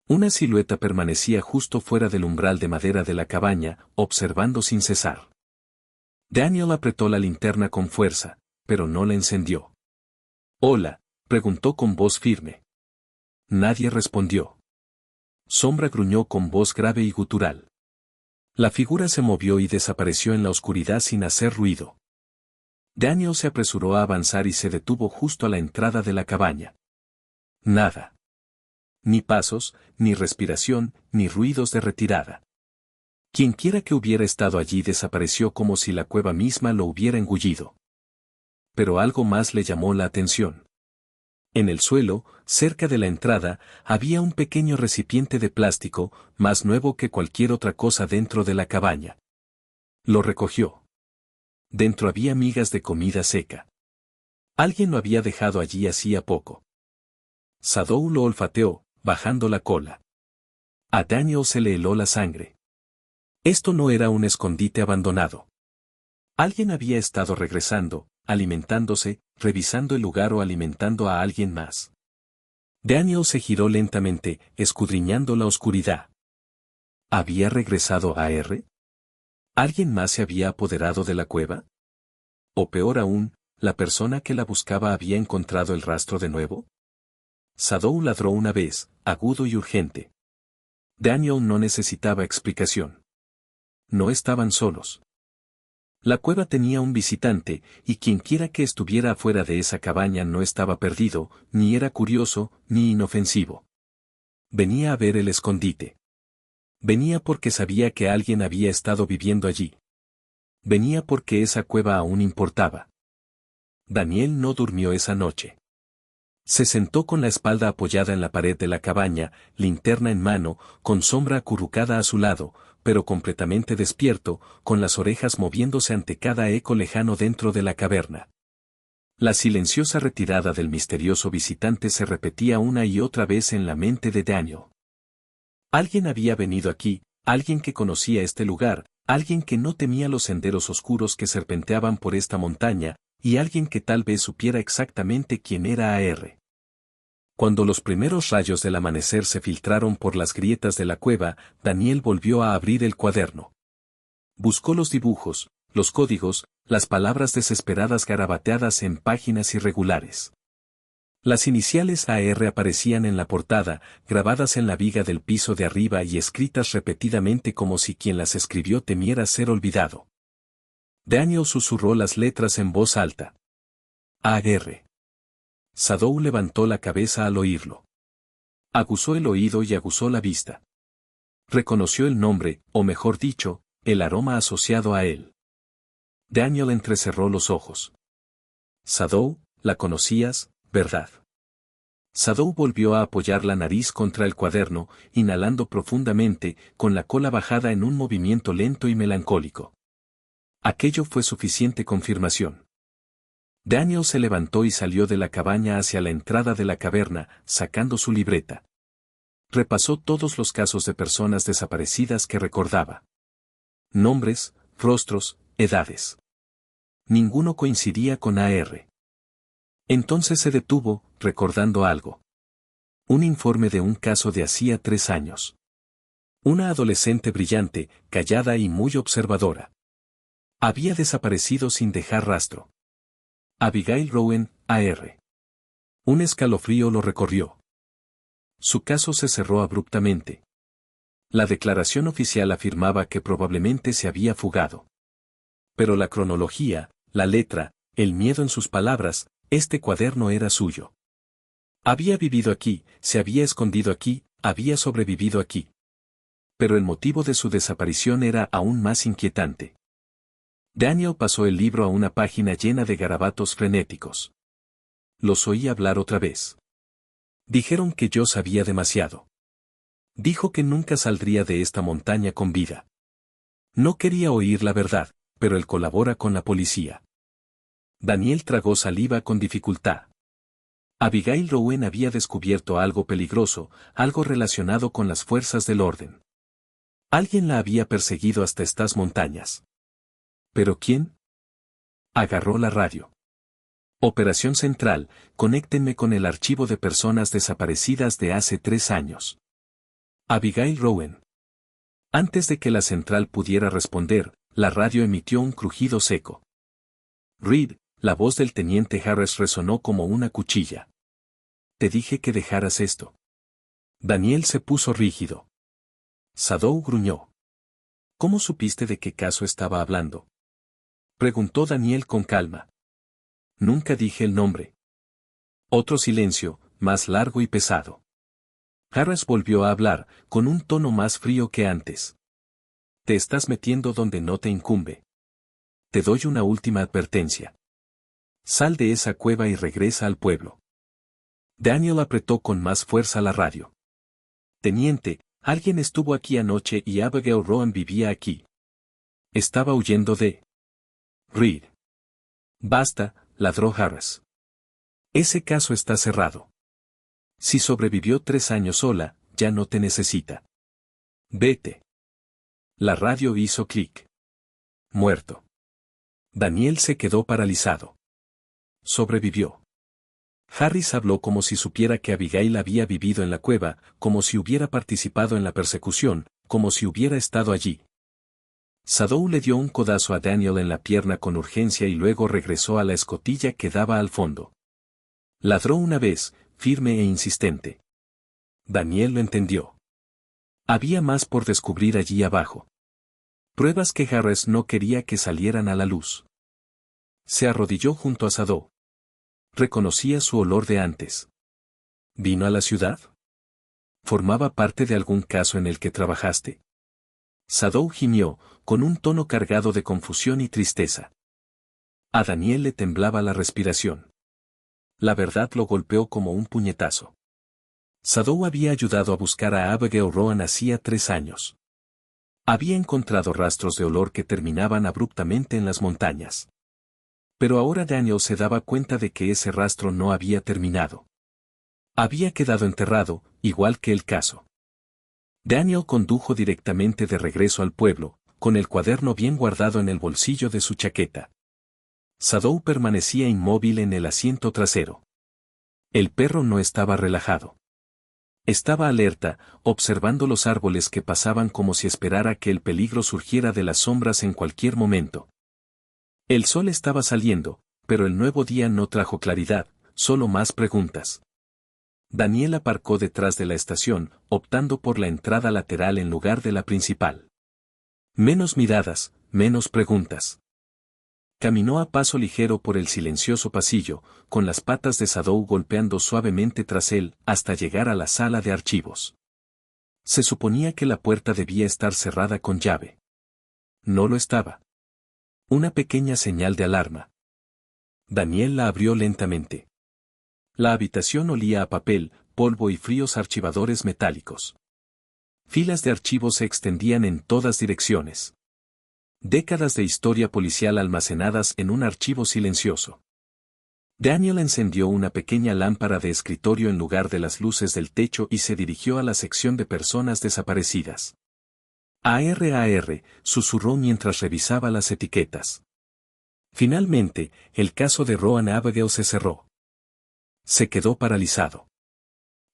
Una silueta permanecía justo fuera del umbral de madera de la cabaña, observando sin cesar. Daniel apretó la linterna con fuerza, pero no la encendió. «Hola», preguntó con voz firme. Nadie respondió. Sombra gruñó con voz grave y gutural. La figura se movió y desapareció en la oscuridad sin hacer ruido. Daniel se apresuró a avanzar y se detuvo justo a la entrada de la cabaña. Nada. Ni pasos, ni respiración, ni ruidos de retirada. Quienquiera que hubiera estado allí desapareció como si la cueva misma lo hubiera engullido. Pero algo más le llamó la atención. En el suelo, cerca de la entrada, había un pequeño recipiente de plástico, más nuevo que cualquier otra cosa dentro de la cabaña. Lo recogió. Dentro había migas de comida seca. Alguien lo había dejado allí hacía poco. Sadou lo olfateó, bajando la cola. A Daniel se le heló la sangre. Esto no era un escondite abandonado. Alguien había estado regresando, alimentándose, revisando el lugar o alimentando a alguien más. Daniel se giró lentamente, escudriñando la oscuridad. ¿Había regresado a R? ¿Alguien más se había apoderado de la cueva? O peor aún, ¿la persona que la buscaba había encontrado el rastro de nuevo? Sadou ladró una vez, agudo y urgente. Daniel no necesitaba explicación. No estaban solos. La cueva tenía un visitante, y quienquiera que estuviera afuera de esa cabaña no estaba perdido, ni era curioso, ni inofensivo. Venía a ver el escondite. Venía porque sabía que alguien había estado viviendo allí. Venía porque esa cueva aún importaba. Daniel no durmió esa noche. Se sentó con la espalda apoyada en la pared de la cabaña, linterna en mano, con Sombra acurrucada a su lado, pero completamente despierto, con las orejas moviéndose ante cada eco lejano dentro de la caverna. La silenciosa retirada del misterioso visitante se repetía una y otra vez en la mente de Daniel. Alguien había venido aquí, alguien que conocía este lugar, alguien que no temía los senderos oscuros que serpenteaban por esta montaña, y alguien que tal vez supiera exactamente quién era AR. Cuando los primeros rayos del amanecer se filtraron por las grietas de la cueva, Daniel volvió a abrir el cuaderno. Buscó los dibujos, los códigos, las palabras desesperadas garabateadas en páginas irregulares. Las iniciales AR aparecían en la portada, grabadas en la viga del piso de arriba y escritas repetidamente como si quien las escribió temiera ser olvidado. Daniel susurró las letras en voz alta. AR. Sadou levantó la cabeza al oírlo. Aguzó el oído y aguzó la vista. Reconoció el nombre, o mejor dicho, el aroma asociado a él. Daniel entrecerró los ojos. Sadou, la conocías, ¿verdad? Sadou volvió a apoyar la nariz contra el cuaderno, inhalando profundamente, con la cola bajada en un movimiento lento y melancólico. Aquello fue suficiente confirmación. Daniel se levantó y salió de la cabaña hacia la entrada de la caverna, sacando su libreta. Repasó todos los casos de personas desaparecidas que recordaba. Nombres, rostros, edades. Ninguno coincidía con AR. Entonces se detuvo, recordando algo. Un informe de un caso de hacía 3 años. Una adolescente brillante, callada y muy observadora. Había desaparecido sin dejar rastro. Abigail Rowan, AR. Un escalofrío lo recorrió. Su caso se cerró abruptamente. La declaración oficial afirmaba que probablemente se había fugado. Pero la cronología, la letra, el miedo en sus palabras, este cuaderno era suyo. Había vivido aquí, se había escondido aquí, había sobrevivido aquí. Pero el motivo de su desaparición era aún más inquietante. Daniel pasó el libro a una página llena de garabatos frenéticos. Los oí hablar otra vez. Dijeron que yo sabía demasiado. Dijo que nunca saldría de esta montaña con vida. No quería oír la verdad, pero él colabora con la policía. Daniel tragó saliva con dificultad. Abigail Rowan había descubierto algo peligroso, algo relacionado con las fuerzas del orden. Alguien la había perseguido hasta estas montañas. ¿Pero quién? Agarró la radio. Operación Central, conéctenme con el archivo de personas desaparecidas de hace 3 años. Abigail Rowan. Antes de que la central pudiera responder, la radio emitió un crujido seco. Reed, la voz del teniente Harris resonó como una cuchilla. Te dije que dejaras esto. Daniel se puso rígido. Sadow gruñó. ¿Cómo supiste de qué caso estaba hablando? Preguntó Daniel con calma. Nunca dije el nombre. Otro silencio, más largo y pesado. Harris volvió a hablar, con un tono más frío que antes. Te estás metiendo donde no te incumbe. Te doy una última advertencia. Sal de esa cueva y regresa al pueblo. Daniel apretó con más fuerza la radio. Teniente, alguien estuvo aquí anoche y Abigail Rowan vivía aquí. Estaba huyendo de Reed. Basta, ladró Harris. Ese caso está cerrado. Si sobrevivió 3 años sola, ya no te necesita. Vete. La radio hizo clic. Muerto. Daniel se quedó paralizado. Sobrevivió. Harris habló como si supiera que Abigail había vivido en la cueva, como si hubiera participado en la persecución, como si hubiera estado allí. Sadow le dio un codazo a Daniel en la pierna con urgencia y luego regresó a la escotilla que daba al fondo. Ladró una vez, firme e insistente. Daniel lo entendió. Había más por descubrir allí abajo. Pruebas que Harris no quería que salieran a la luz. Se arrodilló junto a Sadow. Reconocía su olor de antes. ¿Vino a la ciudad? ¿Formaba parte de algún caso en el que trabajaste? Sadow gimió, con un tono cargado de confusión y tristeza. A Daniel le temblaba la respiración. La verdad lo golpeó como un puñetazo. Sadow había ayudado a buscar a Abigail Rowan hacía 3 años. Había encontrado rastros de olor que terminaban abruptamente en las montañas. Pero ahora Daniel se daba cuenta de que ese rastro no había terminado. Había quedado enterrado, igual que el caso. Daniel condujo directamente de regreso al pueblo, con el cuaderno bien guardado en el bolsillo de su chaqueta. Sadow permanecía inmóvil en el asiento trasero. El perro no estaba relajado. Estaba alerta, observando los árboles que pasaban como si esperara que el peligro surgiera de las sombras en cualquier momento. El sol estaba saliendo, pero el nuevo día no trajo claridad, solo más preguntas. Daniel aparcó detrás de la estación, optando por la entrada lateral en lugar de la principal. Menos miradas, menos preguntas. Caminó a paso ligero por el silencioso pasillo, con las patas de Sadow golpeando suavemente tras él, hasta llegar a la sala de archivos. Se suponía que la puerta debía estar cerrada con llave. No lo estaba. Una pequeña señal de alarma. Daniel la abrió lentamente. La habitación olía a papel, polvo y fríos archivadores metálicos. Filas de archivos se extendían en todas direcciones. Décadas de historia policial almacenadas en un archivo silencioso. Daniel encendió una pequeña lámpara de escritorio en lugar de las luces del techo y se dirigió a la sección de personas desaparecidas. ARAR, susurró mientras revisaba las etiquetas. Finalmente, el caso de Rowan Abigail se cerró. Se quedó paralizado.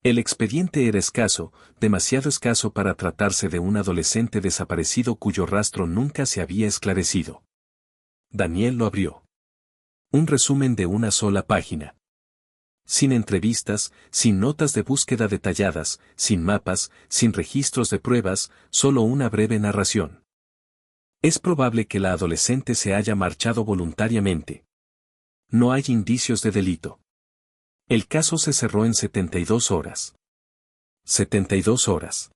El expediente era escaso, demasiado escaso para tratarse de un adolescente desaparecido cuyo rastro nunca se había esclarecido. Daniel lo abrió. Un resumen de una sola página. Sin entrevistas, sin notas de búsqueda detalladas, sin mapas, sin registros de pruebas, solo una breve narración. Es probable que la adolescente se haya marchado voluntariamente. No hay indicios de delito. El caso se cerró en 72 horas. 72 horas.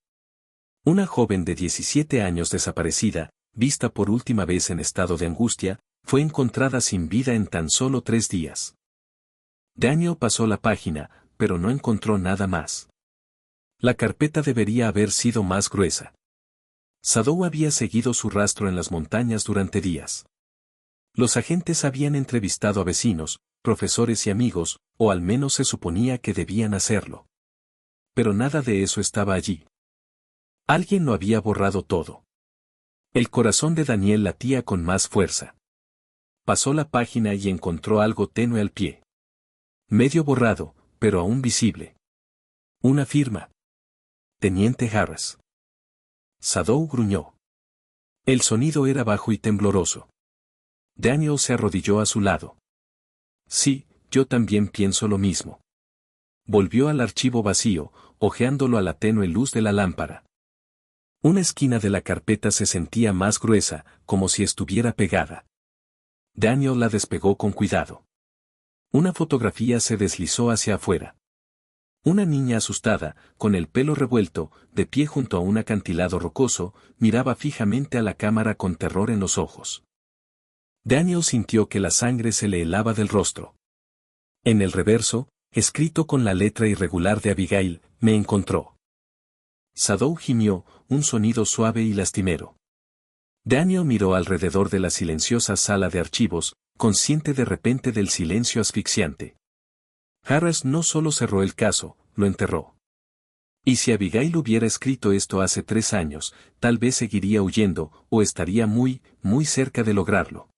Una joven de 17 años desaparecida, vista por última vez en estado de angustia, fue encontrada sin vida en tan solo 3 días. Daniel pasó la página, pero no encontró nada más. La carpeta debería haber sido más gruesa. Sadow había seguido su rastro en las montañas durante días. Los agentes habían entrevistado a vecinos, profesores y amigos, o al menos se suponía que debían hacerlo. Pero nada de eso estaba allí. Alguien lo había borrado todo. El corazón de Daniel latía con más fuerza. Pasó la página y encontró algo tenue al pie. Medio borrado, pero aún visible. Una firma. Teniente Harris. Sadow gruñó. El sonido era bajo y tembloroso. Daniel se arrodilló a su lado. Sí, yo también pienso lo mismo. Volvió al archivo vacío, hojeándolo a la tenue luz de la lámpara. Una esquina de la carpeta se sentía más gruesa, como si estuviera pegada. Daniel la despegó con cuidado. Una fotografía se deslizó hacia afuera. Una niña asustada, con el pelo revuelto, de pie junto a un acantilado rocoso, miraba fijamente a la cámara con terror en los ojos. Daniel sintió que la sangre se le helaba del rostro. En el reverso, escrito con la letra irregular de Abigail, me encontró. Sadow gimió, un sonido suave y lastimero. Daniel miró alrededor de la silenciosa sala de archivos, consciente de repente del silencio asfixiante. Harris no solo cerró el caso, lo enterró. Y si Abigail hubiera escrito esto hace 3 años, tal vez seguiría huyendo, o estaría muy, muy cerca de lograrlo.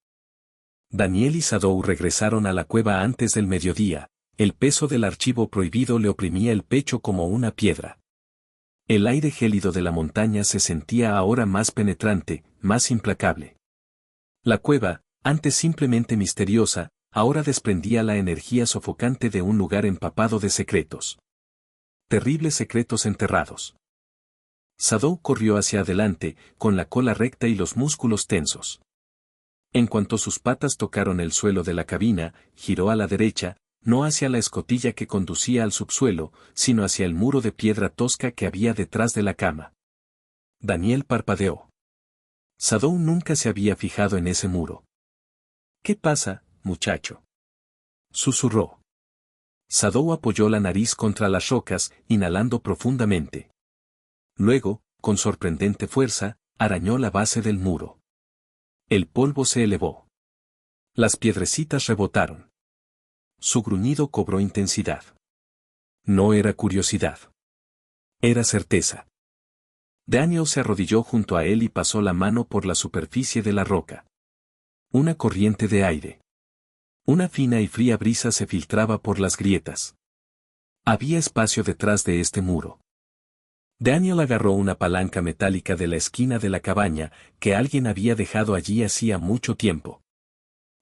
Daniel y Sadow regresaron a la cueva antes del mediodía, el peso del archivo prohibido le oprimía el pecho como una piedra. El aire gélido de la montaña se sentía ahora más penetrante, más implacable. La cueva, antes simplemente misteriosa, ahora desprendía la energía sofocante de un lugar empapado de secretos. Terribles secretos enterrados. Sadow corrió hacia adelante, con la cola recta y los músculos tensos. En cuanto sus patas tocaron el suelo de la cabina, giró a la derecha, no hacia la escotilla que conducía al subsuelo, sino hacia el muro de piedra tosca que había detrás de la cama. Daniel parpadeó. Sadow nunca se había fijado en ese muro. ¿Qué pasa, muchacho?, susurró. Sadow apoyó la nariz contra las rocas, inhalando profundamente. Luego, con sorprendente fuerza, arañó la base del muro. El polvo se elevó. Las piedrecitas rebotaron. Su gruñido cobró intensidad. No era curiosidad. Era certeza. Daniel se arrodilló junto a él y pasó la mano por la superficie de la roca. Una corriente de aire. Una fina y fría brisa se filtraba por las grietas. Había espacio detrás de este muro. Daniel agarró una palanca metálica de la esquina de la cabaña, que alguien había dejado allí hacía mucho tiempo.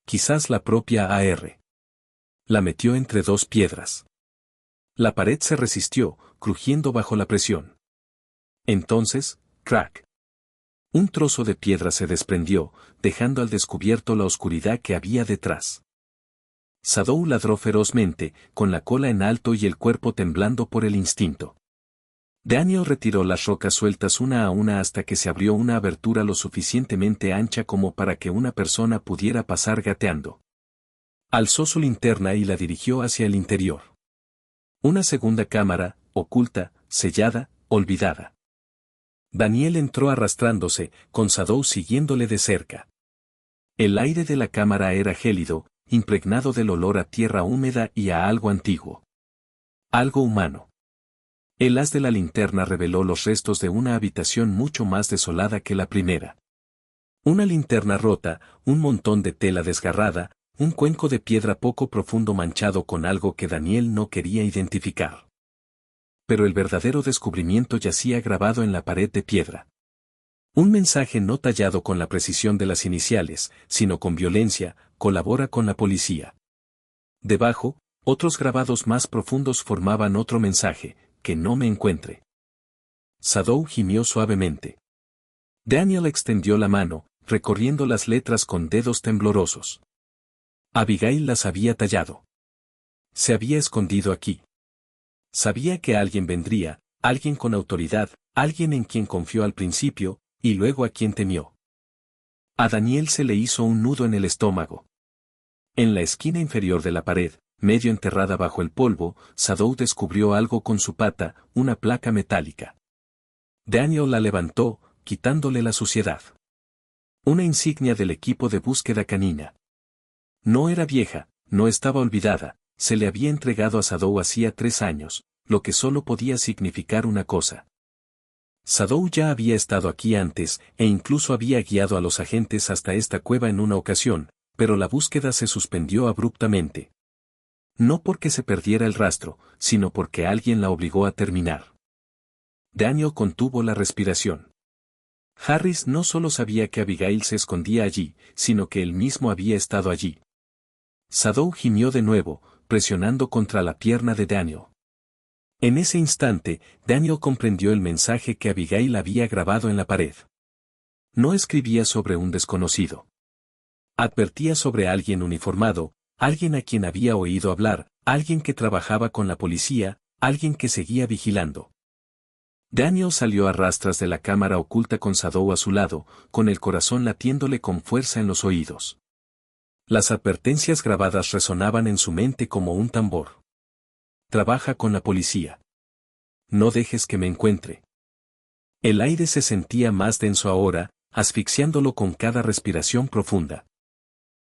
Quizás la propia AR. La metió entre 2 piedras. La pared se resistió, crujiendo bajo la presión. Entonces, crack. Un trozo de piedra se desprendió, dejando al descubierto la oscuridad que había detrás. Sadow ladró ferozmente, con la cola en alto y el cuerpo temblando por el instinto. Daniel retiró las rocas sueltas una a una hasta que se abrió una abertura lo suficientemente ancha como para que una persona pudiera pasar gateando. Alzó su linterna y la dirigió hacia el interior. Una segunda cámara, oculta, sellada, olvidada. Daniel entró arrastrándose, con Sadow siguiéndole de cerca. El aire de la cámara era gélido, impregnado del olor a tierra húmeda y a algo antiguo. Algo humano. El haz de la linterna reveló los restos de una habitación mucho más desolada que la primera. Una linterna rota, un montón de tela desgarrada, un cuenco de piedra poco profundo manchado con algo que Daniel no quería identificar. Pero el verdadero descubrimiento yacía grabado en la pared de piedra. Un mensaje no tallado con la precisión de las iniciales, sino con violencia: colabora con la policía. Debajo, otros grabados más profundos formaban otro mensaje: que no me encuentre. Sadow gimió suavemente. Daniel extendió la mano, recorriendo las letras con dedos temblorosos. Abigail las había tallado. Se había escondido aquí. Sabía que alguien vendría, alguien con autoridad, alguien en quien confió al principio, y luego a quien temió. A Daniel se le hizo un nudo en el estómago. En la esquina inferior de la pared, medio enterrada bajo el polvo, Sadow descubrió algo con su pata, una placa metálica. Daniel la levantó, quitándole la suciedad. Una insignia del equipo de búsqueda canina. No era vieja, no estaba olvidada, se le había entregado a Sadow hacía 3 años, lo que solo podía significar una cosa. Sadow ya había estado aquí antes, e incluso había guiado a los agentes hasta esta cueva en una ocasión, pero la búsqueda se suspendió abruptamente. No porque se perdiera el rastro, sino porque alguien la obligó a terminar. Daniel contuvo la respiración. Harris no solo sabía que Abigail se escondía allí, sino que él mismo había estado allí. Sadow gimió de nuevo, presionando contra la pierna de Daniel. En ese instante, Daniel comprendió el mensaje que Abigail había grabado en la pared. No escribía sobre un desconocido. Advertía sobre alguien uniformado, alguien a quien había oído hablar, alguien que trabajaba con la policía, alguien que seguía vigilando. Daniel salió a rastras de la cámara oculta con Sadow a su lado, con el corazón latiéndole con fuerza en los oídos. Las advertencias grabadas resonaban en su mente como un tambor. Trabaja con la policía. No dejes que me encuentre. El aire se sentía más denso ahora, asfixiándolo con cada respiración profunda.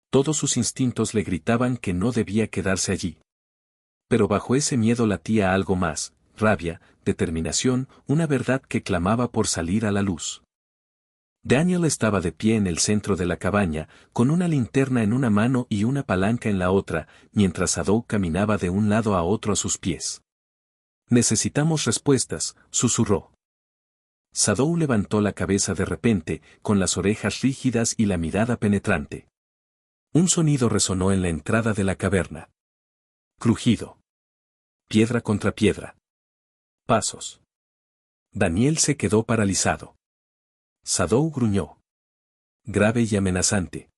Todos sus instintos le gritaban que no debía quedarse allí. Pero bajo ese miedo latía algo más, rabia, determinación, una verdad que clamaba por salir a la luz. Daniel estaba de pie en el centro de la cabaña, con una linterna en una mano y una palanca en la otra, mientras Sadow caminaba de un lado a otro a sus pies. Necesitamos respuestas, susurró. Sadow levantó la cabeza de repente, con las orejas rígidas y la mirada penetrante. Un sonido resonó en la entrada de la caverna. Crujido. Piedra contra piedra. Pasos. Daniel se quedó paralizado. Sadow gruñó. Grave y amenazante.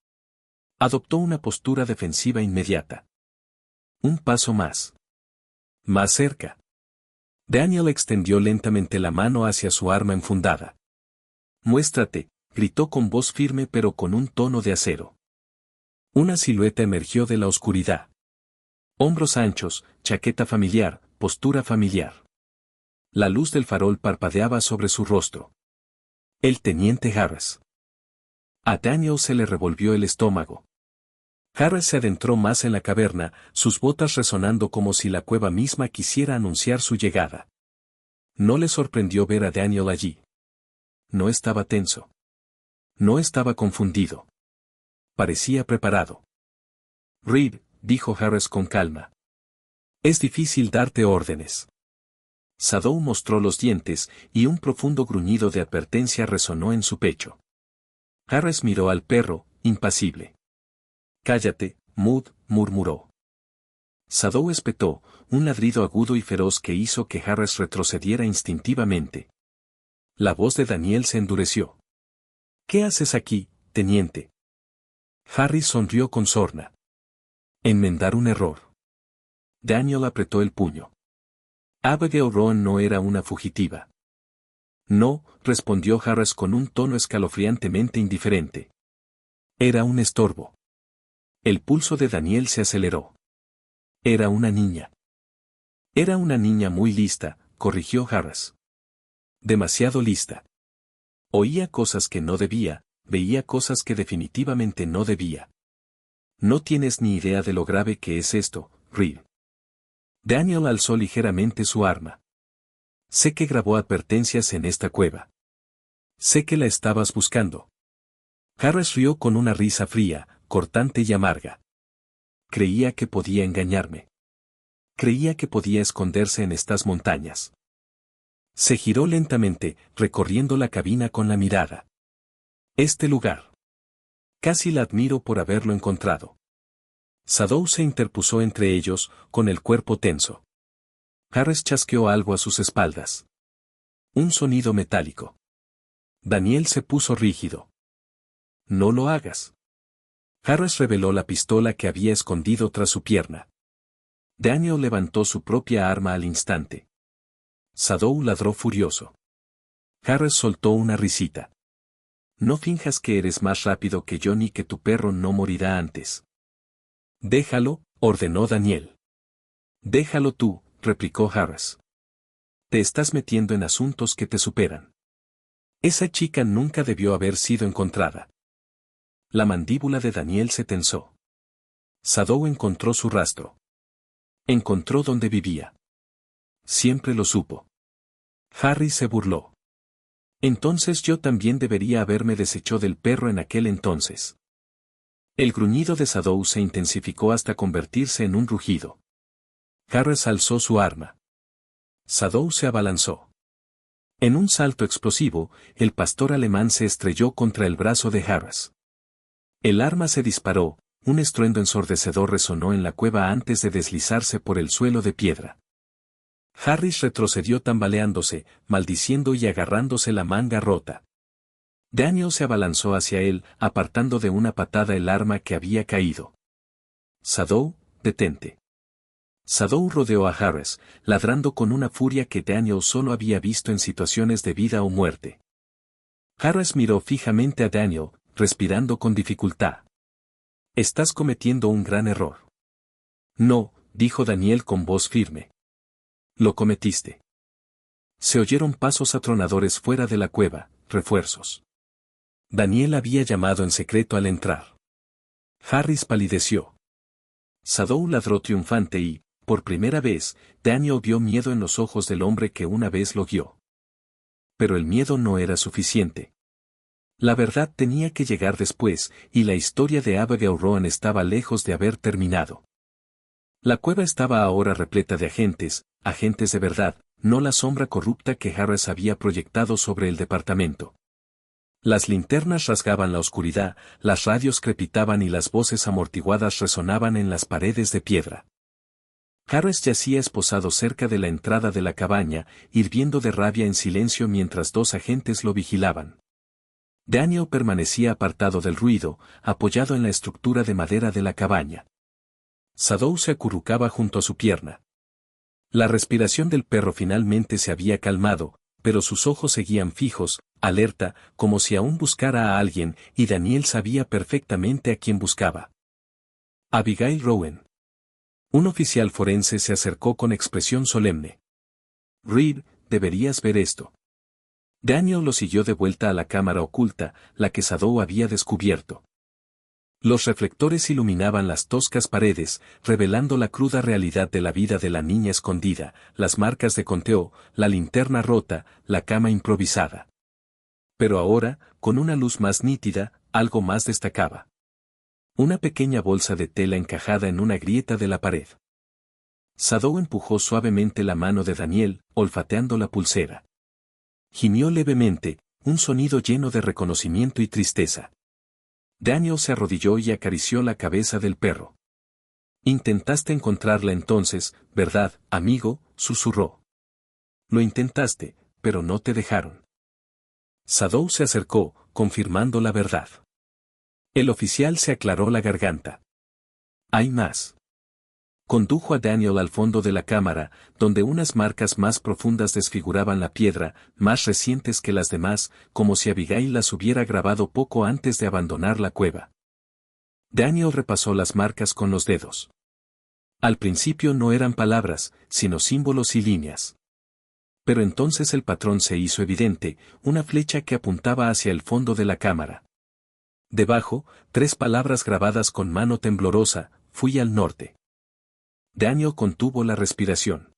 Adoptó una postura defensiva inmediata. Un paso más. Más cerca. Daniel extendió lentamente la mano hacia su arma enfundada. Muéstrate, gritó con voz firme pero con un tono de acero. Una silueta emergió de la oscuridad. Hombros anchos, chaqueta familiar, postura familiar. La luz del farol parpadeaba sobre su rostro. El teniente Harris. A Daniel se le revolvió el estómago. Harris se adentró más en la caverna, sus botas resonando como si la cueva misma quisiera anunciar su llegada. No le sorprendió ver a Daniel allí. No estaba tenso. No estaba confundido. Parecía preparado. Reed, dijo Harris con calma. Es difícil darte órdenes. Sadow mostró los dientes, y un profundo gruñido de advertencia resonó en su pecho. Harris miró al perro, impasible. Cállate, Mood, murmuró. Sadow espetó, un ladrido agudo y feroz que hizo que Harris retrocediera instintivamente. La voz de Daniel se endureció. ¿Qué haces aquí, teniente? Harris sonrió con sorna. Enmendar un error. Daniel apretó el puño. Abigail Rowan no era una fugitiva. No, respondió Harris con un tono escalofriantemente indiferente. Era un estorbo. El pulso de Daniel se aceleró. Era una niña. Era una niña muy lista, corrigió Harris. Demasiado lista. Oía cosas que no debía, veía cosas que definitivamente no debía. No tienes ni idea de lo grave que es esto, Reed. Daniel alzó ligeramente su arma. Sé que grabó advertencias en esta cueva. Sé que la estabas buscando. Harris rió con una risa fría, cortante y amarga. Creía que podía engañarme. Creía que podía esconderse en estas montañas. Se giró lentamente, recorriendo la cabina con la mirada. Este lugar. Casi la admiro por haberlo encontrado. Sadow se interpuso entre ellos, con el cuerpo tenso. Harris chasqueó algo a sus espaldas. Un sonido metálico. Daniel se puso rígido. No lo hagas. Harris reveló la pistola que había escondido tras su pierna. Daniel levantó su propia arma al instante. Sadow ladró furioso. Harris soltó una risita. No finjas que eres más rápido que yo ni que tu perro no morirá antes. Déjalo, ordenó Daniel. Déjalo tú, replicó Harris. Te estás metiendo en asuntos que te superan. Esa chica nunca debió haber sido encontrada. La mandíbula de Daniel se tensó. Sadow encontró su rastro. Encontró dónde vivía. Siempre lo supo. Harry se burló. Entonces yo también debería haberme deshecho del perro en aquel entonces. El gruñido de Sadow se intensificó hasta convertirse en un rugido. Harris alzó su arma. Sadow se abalanzó. En un salto explosivo, el pastor alemán se estrelló contra el brazo de Harris. El arma se disparó, un estruendo ensordecedor resonó en la cueva antes de deslizarse por el suelo de piedra. Harris retrocedió tambaleándose, maldiciendo y agarrándose la manga rota. Daniel se abalanzó hacia él, apartando de una patada el arma que había caído. Shadow, detente. Shadow rodeó a Harris, ladrando con una furia que Daniel solo había visto en situaciones de vida o muerte. Harris miró fijamente a Daniel, respirando con dificultad. Estás cometiendo un gran error. No, dijo Daniel con voz firme. Lo cometiste. Se oyeron pasos atronadores fuera de la cueva, refuerzos. Daniel había llamado en secreto al entrar. Harris palideció. Shadow ladró triunfante y, por primera vez, Daniel vio miedo en los ojos del hombre que una vez lo guió. Pero el miedo no era suficiente. La verdad tenía que llegar después, y la historia de Abigail Rowan estaba lejos de haber terminado. La cueva estaba ahora repleta de agentes de verdad, no la sombra corrupta que Harris había proyectado sobre el departamento. Las linternas rasgaban la oscuridad, las radios crepitaban y las voces amortiguadas resonaban en las paredes de piedra. Harris yacía esposado cerca de la entrada de la cabaña, hirviendo de rabia en silencio mientras dos agentes lo vigilaban. Daniel permanecía apartado del ruido, apoyado en la estructura de madera de la cabaña. Shadow se acurrucaba junto a su pierna. La respiración del perro finalmente se había calmado, pero sus ojos seguían fijos, alerta, como si aún buscara a alguien, y Daniel sabía perfectamente a quién buscaba. Abigail Rowan. Un oficial forense se acercó con expresión solemne. Reed, deberías ver esto. Daniel lo siguió de vuelta a la cámara oculta, la que Shadow había descubierto. Los reflectores iluminaban las toscas paredes, revelando la cruda realidad de la vida de la niña escondida, las marcas de conteo, la linterna rota, la cama improvisada. Pero ahora, con una luz más nítida, algo más destacaba. Una pequeña bolsa de tela encajada en una grieta de la pared. Shadow empujó suavemente la mano de Daniel, olfateando la pulsera. Gimió levemente, un sonido lleno de reconocimiento y tristeza. Daniel se arrodilló y acarició la cabeza del perro. Intentaste encontrarla entonces, ¿verdad, amigo?, susurró. Lo intentaste, pero no te dejaron. Shadow se acercó, confirmando la verdad. El oficial se aclaró la garganta. Hay más. Condujo a Daniel al fondo de la cámara, donde unas marcas más profundas desfiguraban la piedra, más recientes que las demás, como si Abigail las hubiera grabado poco antes de abandonar la cueva. Daniel repasó las marcas con los dedos. Al principio no eran palabras, sino símbolos y líneas. Pero entonces el patrón se hizo evidente, una flecha que apuntaba hacia el fondo de la cámara. Debajo, 3 palabras grabadas con mano temblorosa: fui al norte. Daniel contuvo la respiración.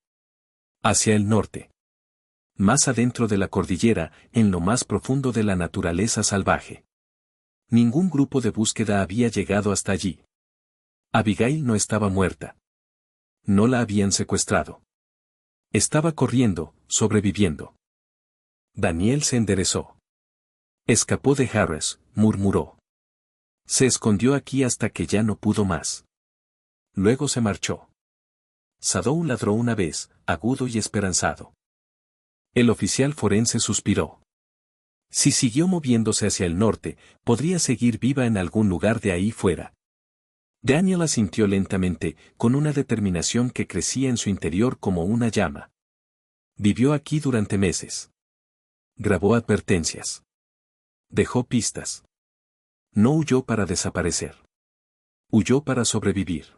Hacia el norte. Más adentro de la cordillera, en lo más profundo de la naturaleza salvaje. Ningún grupo de búsqueda había llegado hasta allí. Abigail no estaba muerta. No la habían secuestrado. Estaba corriendo, sobreviviendo. Daniel se enderezó. Escapó de Harris, murmuró. Se escondió aquí hasta que ya no pudo más. Luego se marchó. Shadow ladró una vez, agudo y esperanzado. El oficial forense suspiró. Si siguió moviéndose hacia el norte, podría seguir viva en algún lugar de ahí fuera. Daniel asintió lentamente, con una determinación que crecía en su interior como una llama. Vivió aquí durante meses. Grabó advertencias. Dejó pistas. No huyó para desaparecer. Huyó para sobrevivir.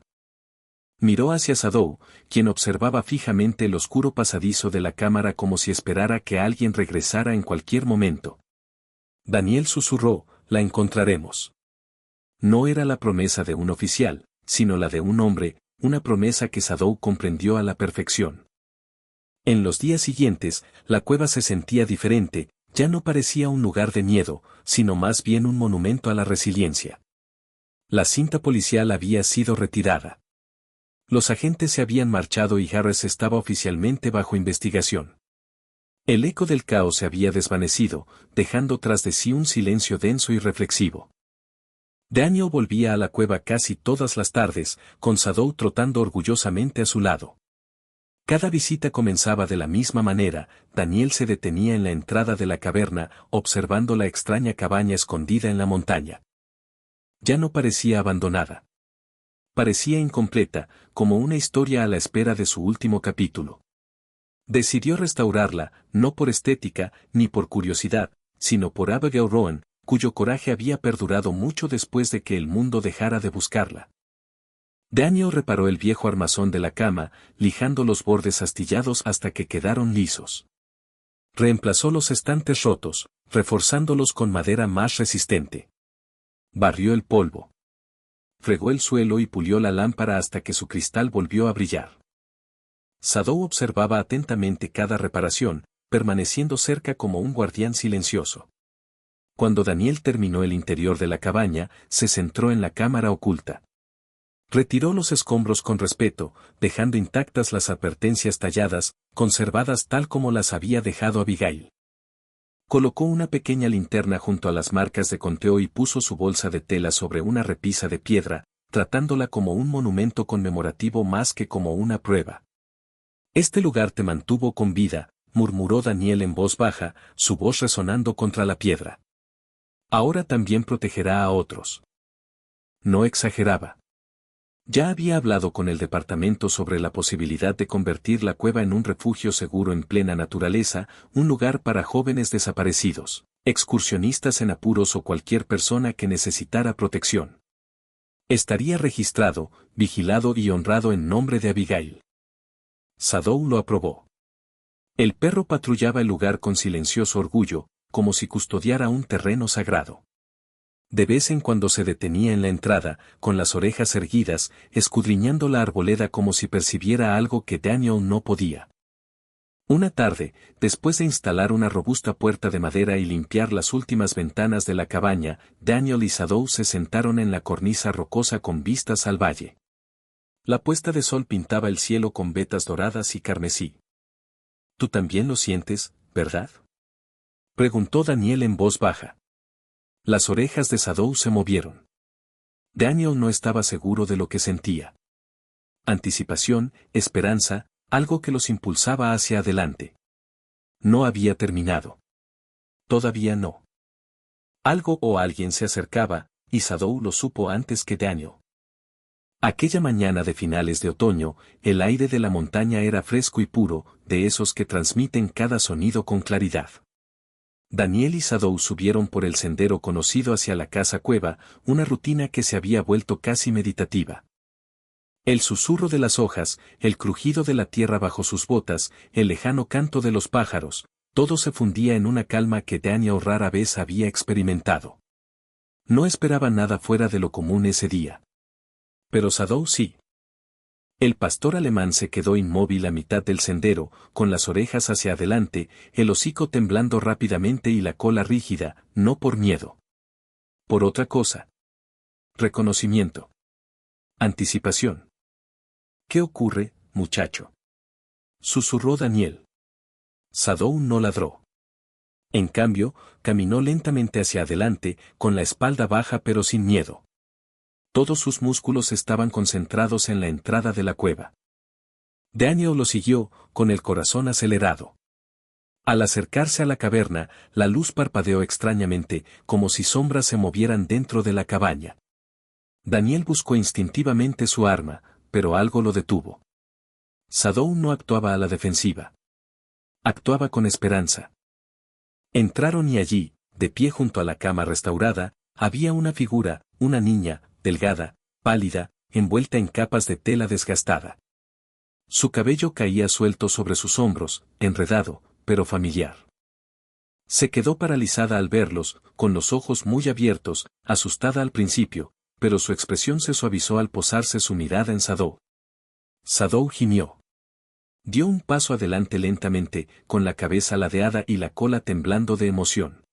Miró hacia Shadow, quien observaba fijamente el oscuro pasadizo de la cámara como si esperara que alguien regresara en cualquier momento. Daniel susurró: la encontraremos. No era la promesa de un oficial, sino la de un hombre, una promesa que Shadow comprendió a la perfección. En los días siguientes, la cueva se sentía diferente, ya no parecía un lugar de miedo, sino más bien un monumento a la resiliencia. La cinta policial había sido retirada. Los agentes se habían marchado y Harris estaba oficialmente bajo investigación. El eco del caos se había desvanecido, dejando tras de sí un silencio denso y reflexivo. Daniel volvía a la cueva casi todas las tardes, con Shadow trotando orgullosamente a su lado. Cada visita comenzaba de la misma manera. Daniel se detenía en la entrada de la caverna, observando la extraña cabaña escondida en la montaña. Ya no parecía abandonada. Parecía incompleta, como una historia a la espera de su último capítulo. Decidió restaurarla, no por estética, ni por curiosidad, sino por Abigail Rowan, cuyo coraje había perdurado mucho después de que el mundo dejara de buscarla. Daniel reparó el viejo armazón de la cama, lijando los bordes astillados hasta que quedaron lisos. Reemplazó los estantes rotos, reforzándolos con madera más resistente. Barrió el polvo. Fregó el suelo y pulió la lámpara hasta que su cristal volvió a brillar. Shadow observaba atentamente cada reparación, permaneciendo cerca como un guardián silencioso. Cuando Daniel terminó el interior de la cabaña, se centró en la cámara oculta. Retiró los escombros con respeto, dejando intactas las advertencias talladas, conservadas tal como las había dejado Abigail. Colocó una pequeña linterna junto a las marcas de conteo y puso su bolsa de tela sobre una repisa de piedra, tratándola como un monumento conmemorativo más que como una prueba. Este lugar te mantuvo con vida, murmuró Daniel en voz baja, su voz resonando contra la piedra. Ahora también protegerá a otros. No exageraba. Ya había hablado con el departamento sobre la posibilidad de convertir la cueva en un refugio seguro en plena naturaleza, un lugar para jóvenes desaparecidos, excursionistas en apuros o cualquier persona que necesitara protección. Estaría registrado, vigilado y honrado en nombre de Abigail. Shadow lo aprobó. El perro patrullaba el lugar con silencioso orgullo, como si custodiara un terreno sagrado. De vez en cuando se detenía en la entrada, con las orejas erguidas, escudriñando la arboleda como si percibiera algo que Daniel no podía. Una tarde, después de instalar una robusta puerta de madera y limpiar las últimas ventanas de la cabaña, Daniel y Shadow se sentaron en la cornisa rocosa con vistas al valle. La puesta de sol pintaba el cielo con vetas doradas y carmesí. «Tú también lo sientes, ¿verdad?», preguntó Daniel en voz baja. Las orejas de Shadow se movieron. Daniel no estaba seguro de lo que sentía. Anticipación, esperanza, algo que los impulsaba hacia adelante. No había terminado. Todavía no. Algo o alguien se acercaba, y Shadow lo supo antes que Daniel. Aquella mañana de finales de otoño, el aire de la montaña era fresco y puro, de esos que transmiten cada sonido con claridad. Daniel y Shadow subieron por el sendero conocido hacia la casa cueva, una rutina que se había vuelto casi meditativa. El susurro de las hojas, el crujido de la tierra bajo sus botas, el lejano canto de los pájaros, todo se fundía en una calma que Daniel rara vez había experimentado. No esperaba nada fuera de lo común ese día. Pero Shadow sí. El pastor alemán se quedó inmóvil a mitad del sendero, con las orejas hacia adelante, el hocico temblando rápidamente y la cola rígida, no por miedo. Por otra cosa. Reconocimiento. Anticipación. «¿Qué ocurre, muchacho?», susurró Daniel. Shadow no ladró. En cambio, caminó lentamente hacia adelante, con la espalda baja pero sin miedo. Todos sus músculos estaban concentrados en la entrada de la cueva. Daniel lo siguió, con el corazón acelerado. Al acercarse a la caverna, la luz parpadeó extrañamente, como si sombras se movieran dentro de la cabaña. Daniel buscó instintivamente su arma, pero algo lo detuvo. Shadow no actuaba a la defensiva. Actuaba con esperanza. Entraron y allí, de pie junto a la cama restaurada, había una figura, una niña, delgada, pálida, envuelta en capas de tela desgastada. Su cabello caía suelto sobre sus hombros, enredado, pero familiar. Se quedó paralizada al verlos, con los ojos muy abiertos, asustada al principio, pero su expresión se suavizó al posarse su mirada en Shadow. Shadow gimió. Dio un paso adelante lentamente, con la cabeza ladeada y la cola temblando de emoción.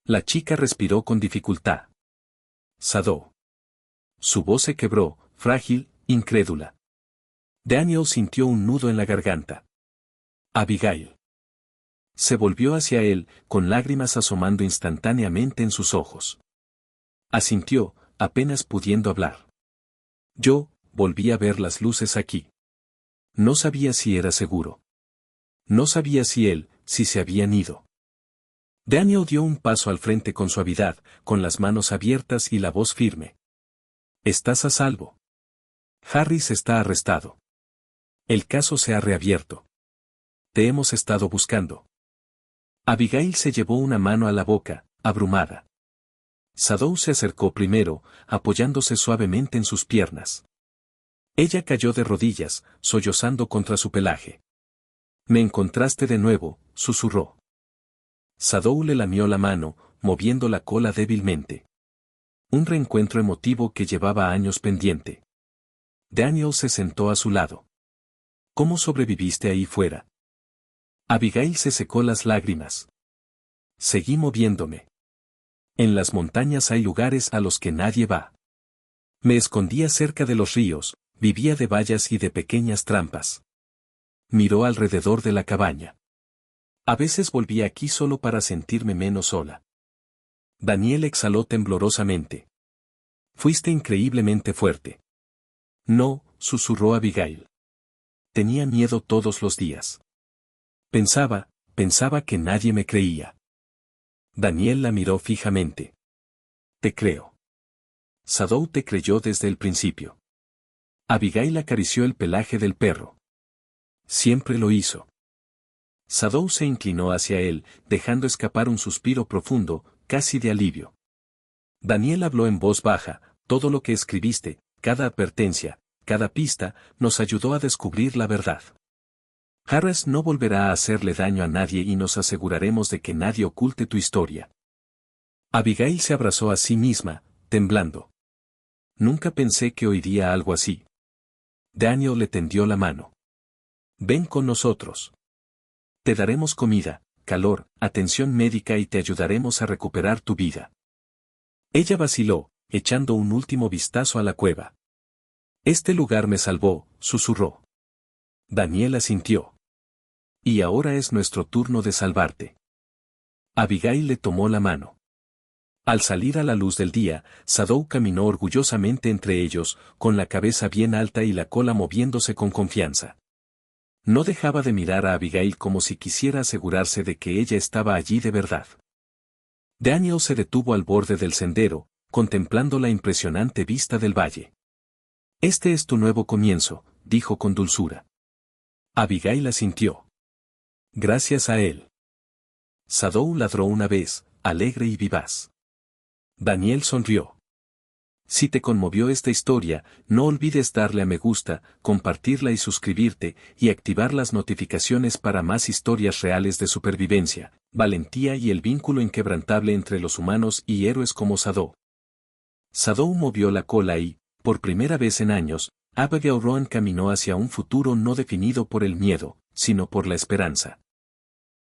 La chica respiró con dificultad. «Shadow». Su voz se quebró, frágil, incrédula. Daniel sintió un nudo en la garganta. «Abigail». Se volvió hacia él, con lágrimas asomando instantáneamente en sus ojos. Asintió, apenas pudiendo hablar. Yo, volví a ver las luces aquí. No sabía si era seguro. No sabía si se habían ido. Daniel dio un paso al frente con suavidad, con las manos abiertas y la voz firme. Estás a salvo. Harris está arrestado. El caso se ha reabierto. Te hemos estado buscando. Abigail se llevó una mano a la boca, abrumada. Sadow se acercó primero, apoyándose suavemente en sus piernas. Ella cayó de rodillas, sollozando contra su pelaje. Me encontraste de nuevo, susurró. Sadow le lamió la mano, moviendo la cola débilmente. Un reencuentro emotivo que llevaba años pendiente. Daniel se sentó a su lado. ¿Cómo sobreviviste ahí fuera? Abigail se secó las lágrimas. Seguí moviéndome. En las montañas hay lugares a los que nadie va. Me escondía cerca de los ríos, vivía de vallas y de pequeñas trampas. Miró alrededor de la cabaña. A veces volvía aquí solo para sentirme menos sola. Daniel exhaló temblorosamente. Fuiste increíblemente fuerte. No, susurró Abigail. Tenía miedo todos los días. Pensaba que nadie me creía. Daniel la miró fijamente. Te creo. Sadow te creyó desde el principio. Abigail acarició el pelaje del perro. Siempre lo hizo. Sadow se inclinó hacia él, dejando escapar un suspiro profundo, casi de alivio. Daniel habló en voz baja, todo lo que escribiste, cada advertencia, cada pista, nos ayudó a descubrir la verdad. Harris no volverá a hacerle daño a nadie y nos aseguraremos de que nadie oculte tu historia. Abigail se abrazó a sí misma, temblando. Nunca pensé que oiría algo así. Daniel le tendió la mano. Ven con nosotros. Te daremos comida, calor, atención médica y te ayudaremos a recuperar tu vida. Ella vaciló, echando un último vistazo a la cueva. Este lugar me salvó, susurró. Daniel asintió. Y ahora es nuestro turno de salvarte. Abigail le tomó la mano. Al salir a la luz del día, Sadow caminó orgullosamente entre ellos, con la cabeza bien alta y la cola moviéndose con confianza. No dejaba de mirar a Abigail como si quisiera asegurarse de que ella estaba allí de verdad. Daniel se detuvo al borde del sendero, contemplando la impresionante vista del valle. Este es tu nuevo comienzo, dijo con dulzura. Abigail asintió. Gracias a él. Sadow ladró una vez, alegre y vivaz. Daniel sonrió. Si te conmovió esta historia, no olvides darle a me gusta, compartirla y suscribirte, y activar las notificaciones para más historias reales de supervivencia, valentía y el vínculo inquebrantable entre los humanos y héroes como Sadow. Sadow movió la cola y, por primera vez en años, Abigail Rowan caminó hacia un futuro no definido por el miedo, sino por la esperanza.